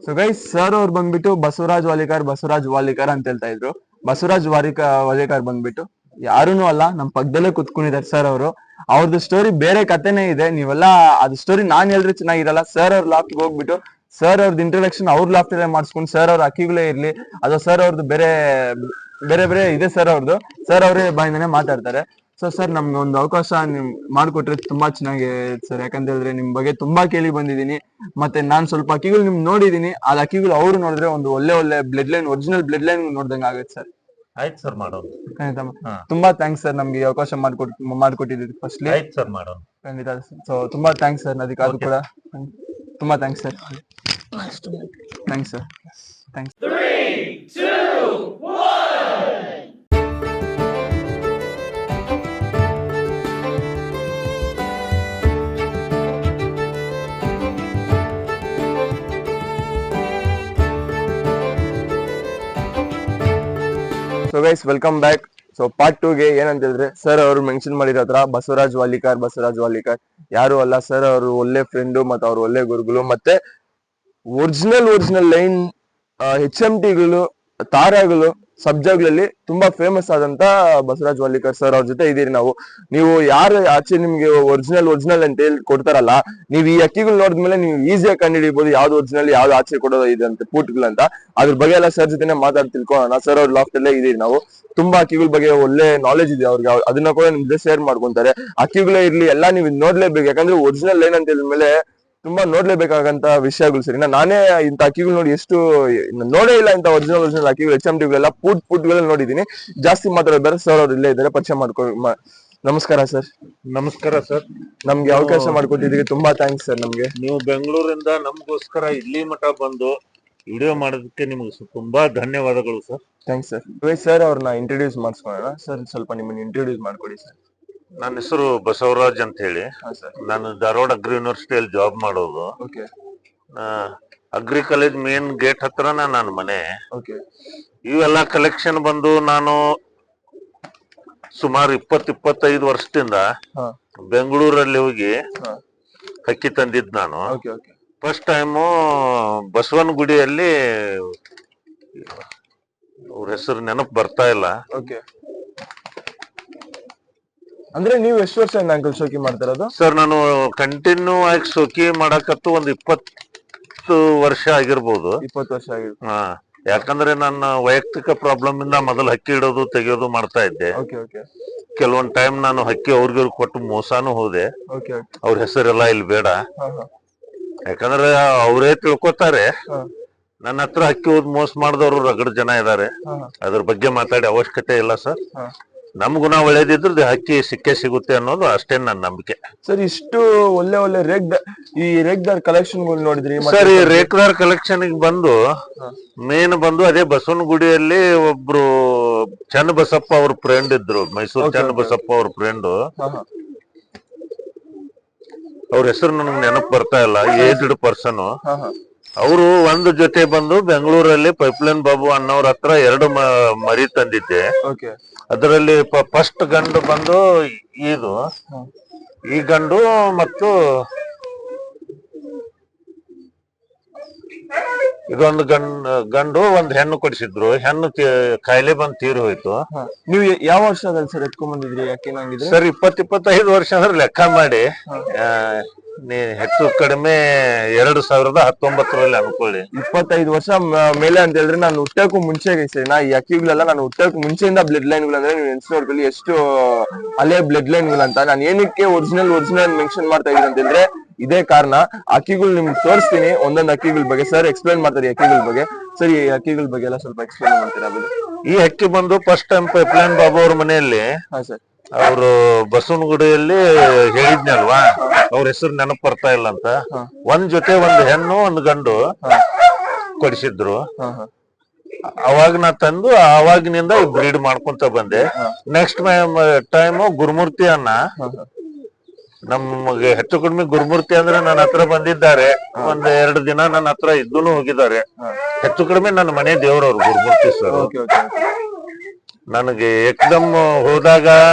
So guys sir ಅವ್ರು ಬಂದ್ಬಿಟ್ಟು ಬಸವರಾಜ್ ವಾಲಿಕಾರ್ ಅಂತ ಹೇಳ್ತಾ ಇದ್ರು. ವಾಲಿಕಾರ್ ಬಂದ್ಬಿಟ್ಟು ಯಾರೂನು ಅಲ್ಲ, ನಮ್ ಪಕ್ಕದಲ್ಲೇ ಕುತ್ಕೊಂಡಿದ್ದಾರೆ ಸರ್ ಅವರು. ಅವ್ರದ್ದು ಸ್ಟೋರಿ ಬೇರೆ ಕಥೆನೇ ಇದೆ. ನೀವೆಲ್ಲ ಅದು ಸ್ಟೋರಿ ನಾನ್ ಹೇಳಿದ್ರೆ ಚೆನ್ನಾಗಿರಲ್ಲ. ಸರ್ ಅವ್ರ ಲಾಫ್ಟ್ ಹೋಗ್ಬಿಟ್ಟು ಸರ್ ಅವ್ರದ್ದು ಇಂಟ್ರೊಡಕ್ಷನ್ ಅವ್ರ ಲಾಫ್ಟ್ ಮಾಡಿಸ್ಕೊಂಡು ಸರ್ ಅವ್ರ ಅಕ್ಕಿಗಳೇ ಇರ್ಲಿ ಅಥವಾ ಸರ್ ಅವ್ರದ್ದು ಬೇರೆ ಬೇರೆ ಬೇರೆ ಇದೆ ಸರ್ ಅವ್ರದ್ದು. ಸರ್ ಅವರೇ ಬಾಯಿಂದಾನೆ ಮಾತಾಡ್ತಾರೆ. ಸೊ ಸರ್ ನಮ್ಗೆ ಒಂದು ಅವಕಾಶ ನಿಮ್ ಮಾಡ್ಕೊಟ್ರೆ ತುಂಬಾ ಚೆನ್ನಾಗಿ ಸರ್. ಯಾಕಂತ ಹೇಳಿದ್ರೆ ನಿಮ್ ಬಗ್ಗೆ ತುಂಬಾ ಕೇಳಿ ಬಂದಿದ್ದೀನಿ. ಮತ್ತೆ ನಾನ್ ಸ್ವಲ್ಪ ಅಕ್ಕಿಗಳು ನಿಮ್ ನೋಡಿದೀನಿ. ಆ ಅಕ್ಕಿಗಳು ಅವ್ರು ನೋಡಿದ್ರೆ ಒಂದು ಒಳ್ಳೆ blood line, original blood line ನೋಡ್ದಂಗೆ ಆಗುತ್ತೆ ಸರ್. ಆಯ್ತು ಸರ್, ಮಾಡೋಣ. ತುಂಬಾ ಥ್ಯಾಂಕ್ಸ್ ಸರ್ ನಮ್ಗೆ ಅವಕಾಶ ಮಾಡ್ಕೊಟ್ಟಿದ್ದೀರಿ ಫಸ್ಟ್ಲಿ. ಆಯ್ತು ಸರ್, ಮಾಡೋಣ. ಖಂಡಿತ. ಸೊ ತುಂಬಾ ಥ್ಯಾಂಕ್ಸ್ ಸರ್. ಅದಕ್ಕೆ ಅದು ಕೂಡ ತುಂಬಾ thanks sir. Thanks sir. Thanks. 3, 2, 1. So guys welcome back. So part 2 ಗೆ ಏನಂತ ಹೇಳಿದ್ರೆ, ಸರ್ ಅವರು ಮೆನ್ಷನ್ ಮಾಡಿರೋ ಹತ್ರ ಬಸವರಾಜ್ ವಾಲಿಕಾರ್ ಯಾರು ಅಲ್ಲ ಸರ್. ಅವರು ಒಳ್ಳೆ ಫ್ರೆಂಡು ಮತ್ತೆ ಅವ್ರು ಒಳ್ಳೆ ಗುರುಗಳು. ಮತ್ತೆ ಒರಿಜಿನಲ್ ಲೈನ್ HMTಗಳು, ತಾರಾಗಳು, ಸಬ್ಜಾಗಳಲ್ಲಿ ತುಂಬಾ ಫೇಮಸ್ ಆದಂತ ಬಸವರಾಜ್ ವಾಲಿಕಾರ್ ಸರ್ ಅವ್ರ ಜೊತೆ ಇದೀರಿ ನಾವು. ನೀವು ಯಾರು ಆಚೆ ನಿಮ್ಗೆ ಒರಿಜಿನಲ್ ಅಂತ ಹೇಳಿ ಕೊಡ್ತಾರಲ್ಲ, ನೀವು ಈ ಅಕ್ಕಿಗಳು ನೋಡಿದ್ಮೇಲೆ ನೀವು ಈಸಿಯಾಗಿ ಕಂಡುಹಿಡಿಬಹುದು ಯಾವ್ದು ಒರಿಜಿನಲ್, ಯಾವ್ದು ಆಚೆ ಕೊಡೋದು ಇದೆ ಅಂತ ಪೂಟ್ಗಳಂತ. ಅದ್ರ ಬಗ್ಗೆ ಎಲ್ಲ ಸರ್ ಜೊತೆನೆ ಮಾತಾಡಿ ತಿಳ್ಕೊಳ್ಳೋಣ. ಸರ್ ಅವ್ರ ಲಾಫ್ಟ್ ಅಲ್ಲೇ ಇದೀರಿ ನಾವು. ತುಂಬಾ ಅಕ್ಕಿಗಳ ಬಗ್ಗೆ ಒಳ್ಳೆ ನಾಲೆಜ್ ಇದೆ ಅವ್ರಿಗೆ. ಅದನ್ನ ಕೂಡ ನಿಮ್ ಜೊತೆ ಶೇರ್ ಮಾಡ್ಕೊಂತಾರೆ. ಅಕ್ಕಿಗಳೇ ಇರ್ಲಿ ಎಲ್ಲ ನೀವು ನೋಡ್ಲೇಬೇಕು. ಯಾಕಂದ್ರೆ ಒರಿಜಿನಲ್ ಲೈನ್ ಅಂತ ಹೇಳಿದ್ಮೇಲೆ ತುಂಬಾ ನೋಡ್ಲೇಬೇಕಾಗಂತ ವಿಷಯಗಳು ಸರಿ. ನಾನೇ ಇಂತ ಅಕ್ಕಿಗಳು ನೋಡಿ ಎಷ್ಟು ನೋಡೇ ಇಲ್ಲ. ಇಂತ ಒರಿಜಿನಲ್ ಅಕ್ಕಿಗಳು HMTಗಳೆಲ್ಲ ಪುಟ್ಗಳಲ್ಲಿ ನೋಡಿದೀನಿ. ಜಾಸ್ತಿ ಮಾತಾಡೋದು ಬೇರೆ. ಸರ್ ಅವ್ರು ಇಲ್ಲೇ ಇದ್ದಾರೆ, ಪರಿಚಯ ನಮಸ್ಕಾರ ಸರ್. ನಮಸ್ಕಾರ ಸರ್. ನಮ್ಗೆ ಅವಕಾಶ ಮಾಡ್ಕೊಟ್ಟಿದ್ದೀವಿ. ತುಂಬಾ ಥ್ಯಾಂಕ್ಸ್ ಸರ್. ನಮ್ಗೆ ನೀವು ಬೆಂಗಳೂರಿಂದ ನಮಗೋಸ್ಕರ ಇಲ್ಲಿ ಮಠ ಬಂದು ವಿಡಿಯೋ ಮಾಡೋದಕ್ಕೆ ನಿಮ್ಗೆ ತುಂಬಾ ಧನ್ಯವಾದಗಳು ಸರ್. Thanks sir. ಸರ್ ಅವ್ರನ್ನ ಇಂಟ್ರೊಡ್ಯೂಸ್ ಮಾಡಿಸ್ಕೊಳ್ಳೋಣ ಸರ್. ಸ್ವಲ್ಪ ನಿಮ್ಮನ್ನ ಇಂಟ್ರೊಡ್ಯೂಸ್ ಮಾಡ್ಕೊಡಿ ಸರ್. ನನ್ನ ಹೆಸರು ಬಸವರಾಜ್ ಅಂತ ಹೇಳಿ. ನಾನು ಧಾರವಾಡ ಅಗ್ರಿ ಯೂನಿವರ್ಸಿಟಿಯಲ್ಲಿ ಜಾಬ್ ಮಾಡೋದು. ಅಗ್ರಿ ಕಾಲೇಜ್ ಮೇನ್ ಗೇಟ್ ಹತ್ರನ ನನ್ನ ಮನೆ. ಇವೆಲ್ಲ ಕಲೆಕ್ಷನ್ ಬಂದು ನಾನು ಸುಮಾರು 20-25 ವರ್ಷದಿಂದ ಬೆಂಗಳೂರಲ್ಲಿ ಹೋಗಿ ಹಕ್ಕಿ ತಂದಿದ್ ನಾನು. ಫಸ್ಟ್ ಟೈಮು ಬಸವನಗುಡಿಯಲ್ಲಿ, ಅವ್ರ ಹೆಸರು ನೆನಪು ಬರ್ತಾ ಇಲ್ಲ. ಅಂದ್ರೆ ನೀವು ಎಷ್ಟು ವರ್ಷದಿಂದ ಅಂಕಲ್ ಶೋಕಿ ಮಾಡ್ತಿರೋದು? ಸರ್ ನಾನು ಕಂಟಿನ್ಯೂ ಆಗಿ ಶೋಕಿ ಮಾಡಕತ್ತು ಒಂದು 20 ವರ್ಷ ಆಗಿರ್ಬೋದು. 20 ವರ್ಷ ಆಗಿರ್ಬೋದು. ಯಾಕಂದ್ರೆ ನನ್ನ ವೈಯಕ್ತಿಕ ಪ್ರಾಬ್ಲಮ್ ಇಂದ ಮೊದಲು ಹಕ್ಕಿ ಇಡೋದು ತೆಗಿಯೋದು ಮಾಡ್ತಾ ಇದ್ದೆ. ಕೆಲವೊಂದ್ ಟೈಮ್ ನಾನು ಹಕ್ಕಿ ಅವ್ರಿಗೂ ಕೊಟ್ಟು ಮೋಸಾನು ಹೋದೆ. ಅವ್ರ ಹೆಸರೆಲ್ಲ ಇಲ್ಲಿ ಬೇಡ, ಯಾಕಂದ್ರೆ ಅವರೇ ತಿಳ್ಕೊತಾರೆ. ನನ್ನ ಹತ್ರ ಹಕ್ಕಿ ಹೋದ್ ಮೋಸ ಮಾಡಿದವರು ರಗಡ ಜನ ಇದಾರೆ. ಅದ್ರ ಬಗ್ಗೆ ಮಾತಾಡಿ ಅವಶ್ಯಕತೆ ಇಲ್ಲ ಸರ್. ನಮ್ಗುಣ ಒಳ್ಳೇದಿದ್ರೆ ಹಕ್ಕಿ ಸಿಗುತ್ತೆ ಅನ್ನೋದು ಅಷ್ಟೇ ನನ್ನ ನಂಬಿಕೆ ಸರ್. ಇಷ್ಟು ಒಳ್ಳೆ ರೇಗ್ದಾರ್ ಕಲೆಕ್ಷನ್ ನೋಡಿದ್ರಿ ಸರ್. ಈ ರೇಗ್ದಾರ್ ಕಲೆಕ್ಷನ್ ಬಂದು ಮೇನ್ ಬಂದು ಅದೇ ಬಸವನಗುಡಿಯಲ್ಲಿ ಒಬ್ರು ಚನ್ನಬಸಪ್ಪ ಅವ್ರ ಫ್ರೆಂಡ್ ಇದ್ರು, ಮೈಸೂರು ಚನ್ನಬಸಪ್ಪ ಅವ್ರ ಫ್ರೆಂಡ್. ಅವ್ರ ಹೆಸರು ನನಗೆ ನೆನಪು ಬರ್ತಾ ಇಲ್ಲ. Aged person. ಅವರು ಒಂದು ಜೊತೆ ಬಂದು ಬೆಂಗಳೂರಲ್ಲಿ ಪೈಪ್ಲೈನ್ ಬಾಬು ಅನ್ನೋರ ಹತ್ರ 2 ಮರಿ ತಂದಿದ್ದೆ. ಅದರಲ್ಲಿ ಫಸ್ಟ್ ಗಂಡು ಬಂದು ಈ ಗಂಡು ಮತ್ತು ಇದೊಂದು ಗಂಡು ಒಂದು ಹೆಣ್ಣು ಕೊಡಿಸಿದ್ರು. ಹೆಣ್ಣು ಕಾಯಿಲೆ ಬಂದು ತೀರಿ ಹೋಯ್ತು. ನೀವು ಯಾವ ವರ್ಷದಲ್ಲಿ ಸರ್ ಎತ್ಕೊಂಡ್ ಬಂದಿದ್ರಿ ಯಾಕೆ ನಂಗಿದ್ರೆ? ಸರ್ 20-25 ವರ್ಷ ಅಂದ್ರೆ ಲೆಕ್ಕ ಮಾಡಿ, ಹೆಚ್ಚು ಕಡಿಮೆ 2019ರಲ್ಲಿ ಅನ್ಕೊಳ್ಳಿ. 25 ವರ್ಷ ಮೇಲೆ ಅಂತ ಹೇಳಿದ್ರೆ ನಾನು ಹುಟ್ಟಕ್ಕೂ ಮುಂಚೆ ನಾ ಈ ಅಕ್ಕಿಗಳೆಲ್ಲ ನಾನು ಹುಟ್ಟಕ್ಕೂ ಮುಂಚೆಯಿಂದ ಬ್ಲಡ್ ಲೈನ್ಗಳು ಅಂದ್ರೆ ನೀವು ಎನ್ಸ್ ನೋಡ್ಕೊಳ್ಳಿ ಎಷ್ಟು ಹಳೆ ಬ್ಲಡ್ ಲೈನ್ಗಳು ಅಂತ. ನಾನು ಏನಕ್ಕೆ ಒರಿಜಿನಲ್ ಮೆನ್ಷನ್ ಮಾಡ್ತಾ ಇದ್ದೀನಿ ಅಂತ ಹೇಳಿದ್ರೆ ಇದೇ ಕಾರಣ. ಅಕ್ಕಿಗಳು ನಿಮ್ಗೆ ತೋರಿಸ್ತೀನಿ ಒಂದೊಂದು ಅಕ್ಕಿಗಳ ಬಗ್ಗೆ. ಸರ್ ಎಕ್ಸ್ಪ್ಲೈನ್ ಮಾಡ್ತಾರೆ ಅಕ್ಕಿಗಳ ಬಗ್ಗೆ. ಸರ್ ಈ ಅಕ್ಕಿಗಳ ಬಗ್ಗೆ ಎಲ್ಲ ಸ್ವಲ್ಪ ಎಕ್ಸ್ಪ್ಲೈನ್ ಮಾಡ್ತೀರಾ? ಈ ಅಕ್ಕಿ ಬಂದು ಫಸ್ಟ್ ಟೈಮ್ ಪೈಪ್ಲೈನ್ ಬಾಬು ಅವ್ರ ಮನೆಯಲ್ಲಿ ಅವರು ಬಸವನಗುಡಿಯಲ್ಲಿ ಹೇಳಿದ್ನಲ್ವಾ, ಅವ್ರ ಹೆಸರು ನೆನಪು ಬರ್ತಾ ಇಲ್ಲ ಅಂತ. ಒಂದ್ ಜೊತೆ ಒಂದು ಹೆಣ್ಣು ಒಂದು ಗಂಡು ಕೊಡಿಸಿದ್ರು. ಅವಾಗ ನಾ ತಂದು ಅವಾಗಿನಿಂದ ಬ್ರೀಡ್ ಮಾಡ್ಕೊಂತ ಬಂದೆ. ನೆಕ್ಸ್ಟ್ ಟೈಮ್ ಗುರುಮೂರ್ತಿ ಅನ್ನ, ನಮ್ಗೆ ಹೆಚ್ಚು ಕಡಿಮೆ ಗುರುಮೂರ್ತಿ ಅಂದ್ರೆ ನನ್ನ ಹತ್ರ ಬಂದಿದ್ದಾರೆ. 1-2 ದಿನ ನನ್ನ ಹತ್ರ ಇದ್ದೂನು ಹೋಗಿದ್ದಾರೆ. ಹೆಚ್ಚು ಕಡಿಮೆ ನನ್ನ ಮನೆ ದೇವ್ರವ್ರು ಗುರುಮೂರ್ತಿ ಸರ್. ನನಗೆ ಏಕದಮ್ ಹೋದಾಗ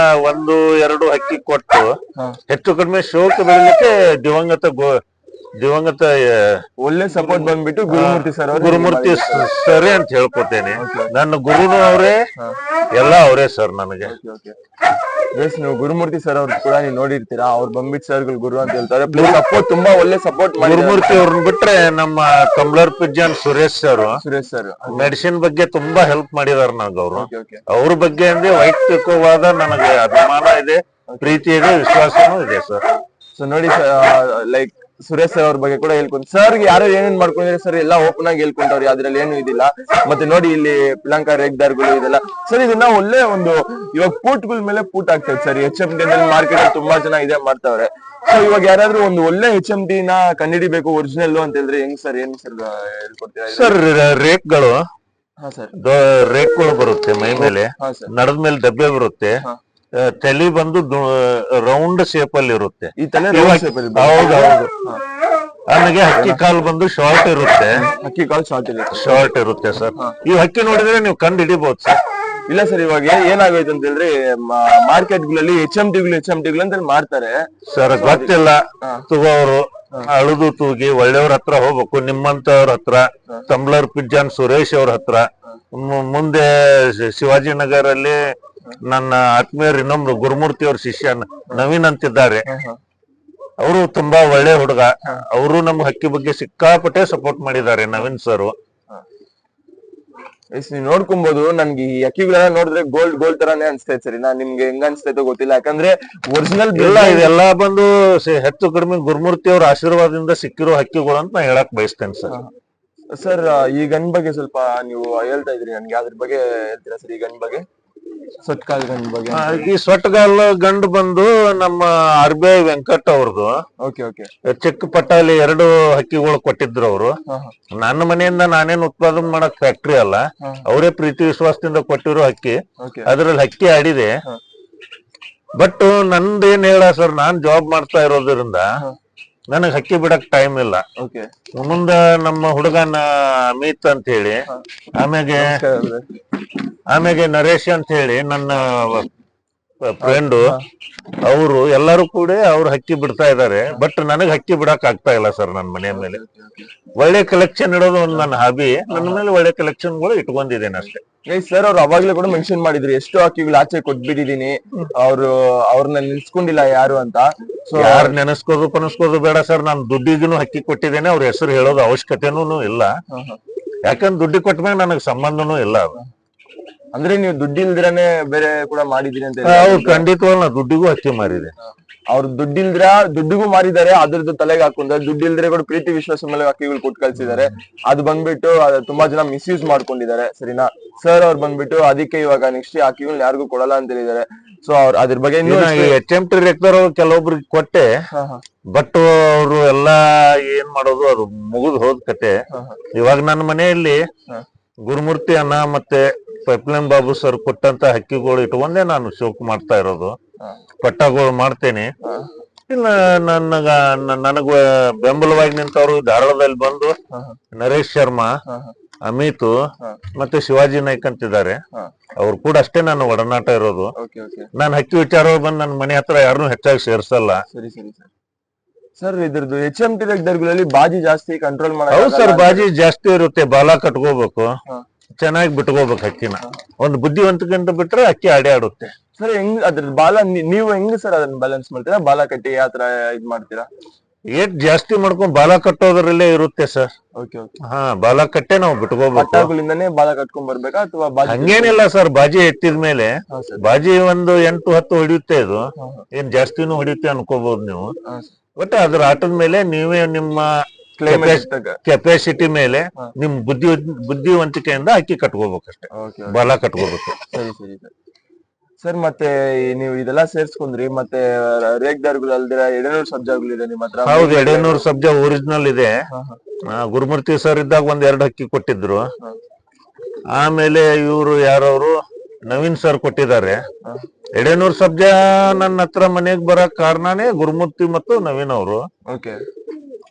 1-2 ಹಕ್ಕಿ ಕೊಟ್ಟು ಹೆಚ್ಚು ಕಡಿಮೆ ಶೋಕ ಬೆಳಿಲಿಕ್ಕೆ ದಿವಂಗತ ದಿವಂಗತ ಒಳ್ಳೆ ಸಪೋರ್ಟ್ ಬಂದ್ಬಿಟ್ಟು ಗುರುಮೂರ್ತಿ ಸರ್ ಅವರು ಗುರುಮೂರ್ತಿ ಸರಿ ಅಂತ ಹೇಳ್ಕೊತೇನೆ. ನನ್ನ ಗುರುನು ಅವರೇ, ಎಲ್ಲ ಅವರೇ ಸರ್ ನನಗೆ. ನೀವು ಗುರುಮೂರ್ತಿ ಸರ್ ಅವ್ರು ಕೂಡ ನೀವು ನೋಡಿರ್ತೀರಾ, ಅವ್ರು ಬಂದ್ಬಿಟ್ಟು ಸರ್ ಗುರು ಅಂತ ಹೇಳ್ತಾರೆ. ಸಪೋರ್ಟ್ ತುಂಬಾ ಒಳ್ಳೆ ಸಪೋರ್ಟ್ ಮಾಡಿ. ಗುರುಮೂರ್ತಿ ಅವ್ರನ್ನ ಬಿಟ್ರೆ ನಮ್ಮ ಕಂಬ್ಳರ್ ಪಿಜ್ಜಾನ್ ಸುರೇಶ್ ಸರ್ ಮೆಡಿಸಿನ್ ಬಗ್ಗೆ ತುಂಬಾ ಹೆಲ್ಪ್ ಮಾಡಿದಾರೆ ನನಗೆ. ಅವರು ಅವ್ರ ಬಗ್ಗೆ ಅಂದ್ರೆ ವೈಯಕ್ತಿಕವಾದ ನನಗೆ ಅಭಿಮಾನ ಇದೆ, ಪ್ರೀತಿ ಇದೆ, ವಿಶ್ವಾಸನೂ ಇದೆ ಸರ್. ಸೊ ನೋಡಿ ಲೈಕ್ ಸುರೇಶ್ ಸರ್ ಅವ್ರ ಬಗ್ಗೆ ಕೂಡ ಹೇಳ್ಕೊಂಡು ಸರ್ ಯಾರು ಏನೇನ್ ಮಾಡ್ಕೊಂಡಿದ್ರೆ ಸರ್ ಎಲ್ಲ ಓಪನ್ ಆಗಿ ಹೇಳ್ಕೊಂಡವ್ರು, ಅದ್ರಲ್ಲಿ ಏನು ಇದಿಲ್ಲ. ಮತ್ತೆ ನೋಡಿ ಇಲ್ಲಿ ಪ್ರಿಯಾಂಕಾ ರೇಗ್ದಾರ್ಗಳು ಇದೆಲ್ಲ ಸರ್, ಇದನ್ನ ಒಳ್ಳೆ ಒಂದು ಇವಾಗ ಪೂಟ್ಗಳ ಮೇಲೆ ಪೂಟ್ ಆಗ್ತದೆ ಸರ್. HMT ಮಾರ್ಕೆಟ್ ಅಲ್ಲಿ ತುಂಬಾ ಜನ ಇದೇ ಮಾಡ್ತಾವ್ರೆ. ಸೊ ಇವಾಗ ಯಾರಾದ್ರೂ ಒಂದು ಒಳ್ಳೆ HMT ನ ಕಂಡಿಡಿಬೇಕು ಒರಿಜಿನಲ್ ಅಂತ ಹೇಳಿದ್ರೆ ಹೆಂಗ್ ಸರ್, ಏನ್ ಸರ್ ಹೇಳ್ಕೊಡ್ತೀರಾ? ಸರ್ ರೇಕ್ಗಳು, ಸರ್ ರೇಕ್ಗಳು ಬರುತ್ತೆ ಮೈ ಮೇಲೆ, ನಡದ ಮೇಲೆ ಡಬ್ಬೆ ಬರುತ್ತೆ, ತಲೆ ಬಂದು ರೌಂಡ್ ಶೇಪ್ ಅಲ್ಲಿ ಇರುತ್ತೆ. ಈ ತಲೆ ಹೌದೌದು. ನನಗೆ ಹಕ್ಕಿ ಕಾಲ್ ಬಂದು ಶಾರ್ಟ್ ಇರುತ್ತೆ. ಹಕ್ಕಿ ಕಾಲ್ ಶಾರ್ಟ್ ಇರುತ್ತೆ ಸರ್. ಈ ಹಕ್ಕಿ ನೋಡಿದ್ರೆ ನೀವು ಕಂಡು ಹಿಡಿಬಹುದು ಸರ್. ಇಲ್ಲ ಸರ್, ಇವಾಗ ಏನಾಗೋಯ್ತು ಅಂತ ಹೇಳಿದ್ರೆ ಮಾರ್ಕೆಟ್ ಗಳಲ್ಲಿ HMT ಅಂತ ಮಾಡ್ತಾರೆ ಸರ್. ಗೊತ್ತಿಲ್ಲ ತಗೋರು ಅಳುದು ತೂಗಿ ಒಳ್ಳೆಯವ್ರ ಹತ್ರ ಹೋಗ್ಬೇಕು. ನಿಮ್ಮಂತವ್ರ ಹತ್ರ, ಕಂಬ್ಳರ್ ಪಿಜ್ಜಾನ್ ಸುರೇಶ್ ಅವ್ರ ಹತ್ರ. ಮುಂದೆ ಶಿವಾಜಿನಗರಲ್ಲಿ ನನ್ನ ಆತ್ಮೀಯರು ಇನ್ನೊಬ್ರು ಗುರುಮೂರ್ತಿ ಅವ್ರ ಶಿಷ್ಯ ನವೀನ್ ಅಂತಿದ್ದಾರೆ. ಅವರು ತುಂಬಾ ಒಳ್ಳೆ ಹುಡುಗ. ಅವರು ನಮ್ಮ ಹಕ್ಕಿ ಬಗ್ಗೆ ಸಿಕ್ಕಾಪಟ್ಟೆ ಸಪೋರ್ಟ್ ಮಾಡಿದ್ದಾರೆ ನವೀನ್ ಸರ್. ನೀವು ನೋಡ್ಕೊಬಹುದು. ನನ್ಗೆ ಈ ಹಕ್ಕಿಗಳೆಲ್ಲ ನೋಡಿದ್ರೆ ಗೋಲ್ಡ್ ತರಾನೇ ಅನ್ಸ್ತೈತೆ ಸರಿ. ನಿಮ್ಗೆ ಹೆಂಗ ಅನ್ಸ್ತೈತೋ ಗೊತ್ತಿಲ್ಲ, ಯಾಕಂದ್ರೆ ಒರಿಜಿನಲ್ ಇದೆಲ್ಲ ಬಂದು ಹೆಚ್ಚು ಕಡಿಮೆ ಗುರುಮೂರ್ತಿ ಅವ್ರ ಆಶೀರ್ವಾದದಿಂದ ಸಿಕ್ಕಿರೋ ಹಕ್ಕಿಗಳು ಅಂತ ನಾ ಹೇಳಕ್ ಬಯಸ್ತೇನೆ ಸರ್. ಸರ್ ಈ ಗನ್ ಬಗ್ಗೆ ಸ್ವಲ್ಪ ನೀವು ಹೇಳ್ತಾ ಇದ್ರಿ ನನ್ಗೆ, ಅದ್ರ ಬಗ್ಗೆ ಹೇಳ್ತೀರಾ ಸರ್? ಈ ಗನ್ ಬಗ್ಗೆ, ಸೊಟ್ಕಾಲ್ ಗನ್ ಬಗ್ಗೆ. ಈ ಸೊಟ್ಗಾಲ್ ಗಂಡು ಬಂದು ನಮ್ಮ RBI ವೆಂಕಟ್ ಅವ್ರದ್ದು. ಚಿಕ್ಕ ಪಟ್ಟಾಲಿ 2 ಹಕ್ಕಿಗಳು ಕೊಟ್ಟಿದ್ರು ಅವರು. ನನ್ನ ಮನೆಯಿಂದ ನಾನೇನ್ ಉತ್ಪಾದನೆ ಮಾಡಕ್ ಫ್ಯಾಕ್ಟ್ರಿ ಅಲ್ಲ, ಅವರೇ ಪ್ರೀತಿ ವಿಶ್ವಾಸದಿಂದ ಕೊಟ್ಟಿರೋ ಹಕ್ಕಿ. ಅದ್ರಲ್ಲಿ ಹಕ್ಕಿ ಆಡಿದೆ. ಬಟ್ ನಂದೇನ್ ಹೇಳ ಸರ್, ನಾನ್ ಜಾಬ್ ಮಾಡ್ತಾ ಇರೋದ್ರಿಂದ ನನಗ್ ಹಕ್ಕಿ ಬಿಡಕ್ ಟೈಮ್ ಇಲ್ಲ. ಮುಂದ ನಮ್ಮ ಹುಡುಗನ ಅಮಿತ್ ಅಂತ ಹೇಳಿ, ಆಮೇಲೆ ನರೇಶ್ ಅಂತ ಹೇಳಿ ನನ್ನ ಫ್ರೆಂಡು, ಅವರು ಎಲ್ಲರೂ ಕೂಡ ಅವ್ರ ಹಕ್ಕಿ ಬಿಡ್ತಾ ಇದಾರೆ. ಬಟ್ ನನಗ್ ಹಕ್ಕಿ ಬಿಡಕ್ ಆಗ್ತಾ ಇಲ್ಲ ಸರ್. ನನ್ನ ಮನೆ ಮೇಲೆ ಒಳ್ಳೆ ಕಲೆಕ್ಷನ್ ಇಡೋದು ಒಂದು ನನ್ನ ಹಾಬಿ. ನನ್ನ ಮೇಲೆ ಒಳ್ಳೆ ಕಲೆಕ್ಷನ್ ಗಳು ಇಟ್ಕೊಂಡಿದ್ದೇನೆ ಅಷ್ಟೇ. ಸರ್ ಅವ್ರು ಅವಾಗ್ಲೇ ಕೂಡ ಮೆನ್ಷನ್ ಮಾಡಿದ್ರು, ಎಷ್ಟು ಹಕ್ಕಿಗಳು ಆಚೆ ಕೊಟ್ಬಿಟ್ಟಿದೀನಿ, ಅವ್ರನ್ನ ನಿಲ್ಸ್ಕೊಂಡಿಲ್ಲ ಯಾರು ಅಂತ. ಸೊ ಯಾರು ಪನಸ್ಕೋದು ಬೇಡ ಸರ್. ನಾನು ದುಡ್ಡಿಗೂ ಹಕ್ಕಿ ಕೊಟ್ಟಿದ್ದೇನೆ. ಅವ್ರ ಹೆಸರು ಹೇಳೋದು ಅವಶ್ಯಕತೆನೂ ಇಲ್ಲ, ಯಾಕಂದ್ರೆ ದುಡ್ಡಿ ಕೊಟ್ಟ ನನಗ್ ಸಂಬಂಧನೂ ಇಲ್ಲ. ಅಂದ್ರೆ ನೀವು ದುಡ್ಡಿಲ್ದಿರನೆ ಬೇರೆ ಕೂಡ ಮಾಡಿದೀರಿ ಅಂತ? ಅವ್ರು ಖಂಡಿತವಾಗ್ಲೂ ನಾ ದುಡ್ಡಿಗೂ ಹಕ್ಕಿ ಮಾರಿದೆ. ಅವ್ರು ದುಡ್ಡಿಗೂ ಮಾರಿದ್ದಾರೆ, ಅದ್ರದ್ದು ತಲೆಗೆ ಹಾಕೊಂಡ್ರೆ. ದುಡ್ಡಿಲ್ದ್ರೆ ಕೂಡ ಪ್ರೀತಿ ವಿಶ್ವಾಸ ಮೇಲೆ ಹಕ್ಕಿಗಳು ಕೊಟ್ಟು ಕಳ್ಸಿದ್ದಾರೆ. ಅದು ಬಂದ್ಬಿಟ್ಟು ತುಂಬಾ ಜನ ಮಿಸ್ಯೂಸ್ ಮಾಡ್ಕೊಂಡಿದ್ದಾರೆ ಸರಿನಾ? ಸರ್ ಅವ್ರು ಬಂದ್ಬಿಟ್ಟು ಅದಕ್ಕೆ ಇವಾಗ ನೆಕ್ಸ್ಟ್ ಹಕ್ಕಿಗಳು ಯಾರಿಗೂ ಕೊಡಲ್ಲ ಅಂತ ಹೇಳಿದ್ದಾರೆ. ಸೊ ಅದ್ರ ಬಗ್ಗೆ HMT ರೇಕ್ದವ್ರು ಕೆಲವೊಬ್ರಿಗೆ ಕೊಟ್ಟೆ. ಬಟ್ ಅವ್ರು ಎಲ್ಲಾ ಏನ್ ಮಾಡೋದು, ಅದು ಮುಗಿದು ಹೋದ್ ಕತೆ. ಇವಾಗ ನನ್ನ ಮನೆಯಲ್ಲಿ ಗುರುಮೂರ್ತಿ ಅಣ್ಣ ಮತ್ತೆ ಪೈಪ್ಲೈನ್ ಬಾಬು ಸರ್ ಕೊಟ್ಟಂತ ಹಕ್ಕಿಗಳು ಇಟ್ಕೊಂಡೆ ನಾನು ಶೋಕ್ ಮಾಡ್ತಾ ಇರೋದು. ಪಟ್ಟಗಳು ಮಾಡ್ತೇನೆ. ಇಲ್ಲ ನನಗ ಬೆಂಬಲವಾಗಿ ನಿಂತವ್ರು ಧಾರವಾಡದಲ್ಲಿ ಬಂದು ನರೇಶ್ ಶರ್ಮಾ, ಅಮಿತ್ ಮತ್ತೆ ಶಿವಾಜಿ ನಾಯ್ಕ್ ಅಂತಿದ್ದಾರೆ. ಅವ್ರು ಕೂಡ ಅಷ್ಟೇ ನಾನು ಒಡನಾಟ ಇರೋದು. ನಾನು ಹಕ್ಕಿ ವಿಚಾರ ಬಂದು ನನ್ನ ಮನೆ ಹತ್ರ ಯಾರನ್ನೂ ಹೆಚ್ಚಾಗಿ ಸೇರ್ಸಲ್ಲ. ಸರ್ ಇದ್ರದ್ದು HMT ರೇಗ್ದಾರ್ಗಳಲ್ಲಿ ಬಾಜಿ ಜಾಸ್ತಿ ಕಂಟ್ರೋಲ್ ಮಾಡಿ. ಹೌದು ಸರ್, ಬಾಜಿ ಜಾಸ್ತಿ ಇರುತ್ತೆ. ಬಾಲ ಕಟ್ಕೋಬೇಕು, ಚೆನ್ನಾಗಿ ಬಿಟ್ಕೋಬೇಕು ಹಕ್ಕಿನ. ಒಂದು ಬುದ್ಧಿವಂತಕ್ಕಿಂತ ಬಿಟ್ರೆ ಹಕ್ಕಿ ಆಡೇ ಆಡುತ್ತೆ ಸರ್. ಹೆಂಗ್ ಅದ್ರ ಬಾಲ ನೀವು ಹೆಂಗ್ ಸರ್ ಅದನ್ನ ಬ್ಯಾಲೆನ್ಸ್ ಮಾಡ್ತೀರಾ? ಬಾಲ ಕಟ್ಟಿ ಯಾತ್ರ ಇದ್ ಮಾಡ್ತೀರಾ? ಏಟ್ ಜಾಸ್ತಿ ಮಾಡ್ಕೊಂಡ್ ಬಾಲ ಕಟ್ಟೋದ್ರಲ್ಲೇ ಇರುತ್ತೆ ಸರ್. ಬಾಲ ಕಟ್ಟೆ ನಾವು ಬಿಟ್ಕೋಬೇಕು. ಬಾಲ ಕಟ್ಕೊಂಡ್ ಬರ್ಬೇಕಾ ಅಥವಾ ಹಂಗೇನಿಲ್ಲ ಸರ್. ಬಾಜಿ ಎತ್ತಿದ ಮೇಲೆ ಬಾಜಿ ಒಂದು 8-10 ಹೊಡಿಯುತ್ತೆ. ಇದು ಏನ್ ಜಾಸ್ತಿನೂ ಹೊಡಿಯುತ್ತೆ ಅನ್ಕೋಬಹುದು ನೀವು. ಬಟ್ ಅದ್ರ ಆಟದ ಮೇಲೆ ನೀವೇ ನಿಮ್ಮ ಕೆಪಾಸಿಟಿ ಮೇಲೆ ನಿಮ್ ಬುದ್ಧಿವಂತಿಕೆಯಿಂದ ಅಕ್ಕಿ ಕಟ್ಕೋಬೇಕಷ್ಟೇ, ಬಾಲ ಕಟ್ಕೋಬೇಕು. ಸರ್ ಮತ್ತೆ ನೀವು ಇದೆಲ್ಲ ಸೇರ್ಸ್ಕೊಂಡ್ರಿ, ಮತ್ತೆ ರೇಗ್ದಾರ್ಗಳು ಅಲ್ದಿರ ಎಡೆನೂರು ಸಬ್ಜಾಗಳು ನಿಮ್ಮ ಹತ್ರ? ಹೌದು, ಎಡೆನೂರು ಸಬ್ಜಾ ಒರಿಜಿನಲ್ ಇದೆ. ಗುರುಮೂರ್ತಿ ಸರ್ ಇದ್ದಾಗ 1-2 ಹಕ್ಕಿ ಕೊಟ್ಟಿದ್ರು. ಆಮೇಲೆ ಇವರು ಯಾರವರು ನವೀನ್ ಸರ್ ಕೊಟ್ಟಿದ್ದಾರೆ. ಎಡೆನೂರು ಸಬ್ಜಾ ನನ್ನ ಹತ್ರ ಮನೆಗ್ ಬರಕ್ ಕಾರಣನೇ ಗುರುಮೂರ್ತಿ ಮತ್ತು ನವೀನ್ ಅವರು.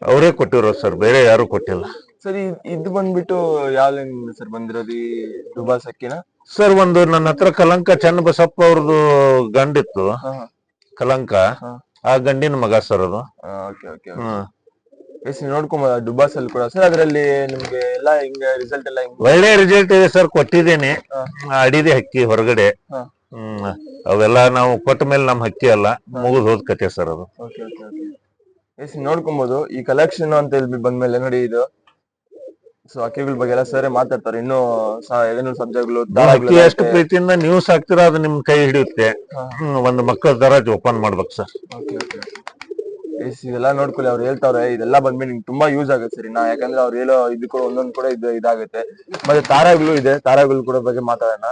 ಅವರೇ ಕೊಟ್ಟಿರೋ ಸರ್, ಬೇರೆ ಯಾರು ಕೊಟ್ಟಿಲ್ಲ. ಸರ್ ಇದು ಬಂದ್ಬಿಟ್ಟು ಯಾವ ಸರ್ ಬಂದಿರೋದು ಈ ದುಬಾಸ್ ಹಕ್ಕಿನ? ಸರ್ ಒಂದು ನನ್ನ ಹತ್ರ ಕಲಂಕ ಚನ್ನ ಬಸಪ್ಪ ಅವ್ರದ್ದು ಗಂಡಿತ್ತು. ಕಲಂಕ ಆ ಗಂಡಿನ ಮಗ ಸರ್ ಅದು. ಎಸ್ ನೋಡ್ಕೊಂಬೋದು ಡುಬಾಸ್ ಅಲ್ಲಿ ಕೂಡ ಸರ್. ಅದರಲ್ಲಿ ನಿಮ್ಗೆ ಎಲ್ಲ ಹಿಂಗೆ ರಿಸಲ್ಟ್ ಎಲ್ಲ ಹಿಂಗ್ ಒಳ್ಳೆ ರಿಸಲ್ಟ್ ಇದೆ ಸರ್, ಕೊಟ್ಟಿದ್ದೇನೆ. ಆಡಿದೆ ಹಕ್ಕಿ ಹೊರಗಡೆ. ಅವೆಲ್ಲ ನಾವು ಕೊಟ್ಟ ಮೇಲೆ ನಮ್ ಹಕ್ಕಿ ಅಲ್ಲ, ಮುಗಿದ್ ಹೋದ್ ಕತೆ ಸರ್ ಅದು. Okay okay okay. ಎಸ್ ನೋಡ್ಕೊಬಹುದು ಈ ಕಲೆಕ್ಷನ್ ಅಂತ ಹೇಳಿ ಬಂದ್ಮೇಲೆ ನೋಡಿ ಇದು. ಸೊ ಹಕ್ಕಿಗಳ ಬಗ್ಗೆ ಎಲ್ಲ ಸರಿ ಮಾತಾಡ್ತಾರೆ. ಇನ್ನು 700 ಸಬ್ಜೆಕ್ಟ್ಗಳು ಹಕ್ಕಿ ಎಷ್ಟು ಪ್ರೀತಿಯಿಂದ ನೀವು ಸಾಕ್ತಿರೋ ಅದು ನಿಮ್ ಕೈ ಹಿಡಿಯುತ್ತೆ. ಒಂದು ಮಕ್ಕಳ ದರಾಜ್ ಓಪನ್ ಮಾಡ್ಬೇಕು ಸರ್. Okay okay. ಎಸ್ ಇದೆಲ್ಲ ನೋಡ್ಕೊಳ್ಳಿ, ಅವ್ರು ಹೇಳ್ತಾವ್ರೆ ಇದೆಲ್ಲ ಬಂದ್ಮೇಲೆ ನಿಮ್ಗೆ ತುಂಬಾ ಯೂಸ್ ಆಗುತ್ತೆ ಸರಿ ನಾ, ಯಾಕಂದ್ರೆ ಅವ್ರು ಹೇಳೋ ಇದಕ್ಕೂ ಒಂದೊಂದು ಕೂಡ ಇದಾಗುತ್ತೆ. ಮತ್ತೆ ತಾರಾಗಳು ಇದೆ, ತಾರಾಗಳು ಕೂಡ ಬಗ್ಗೆ ಮಾತಾಡೋಣ.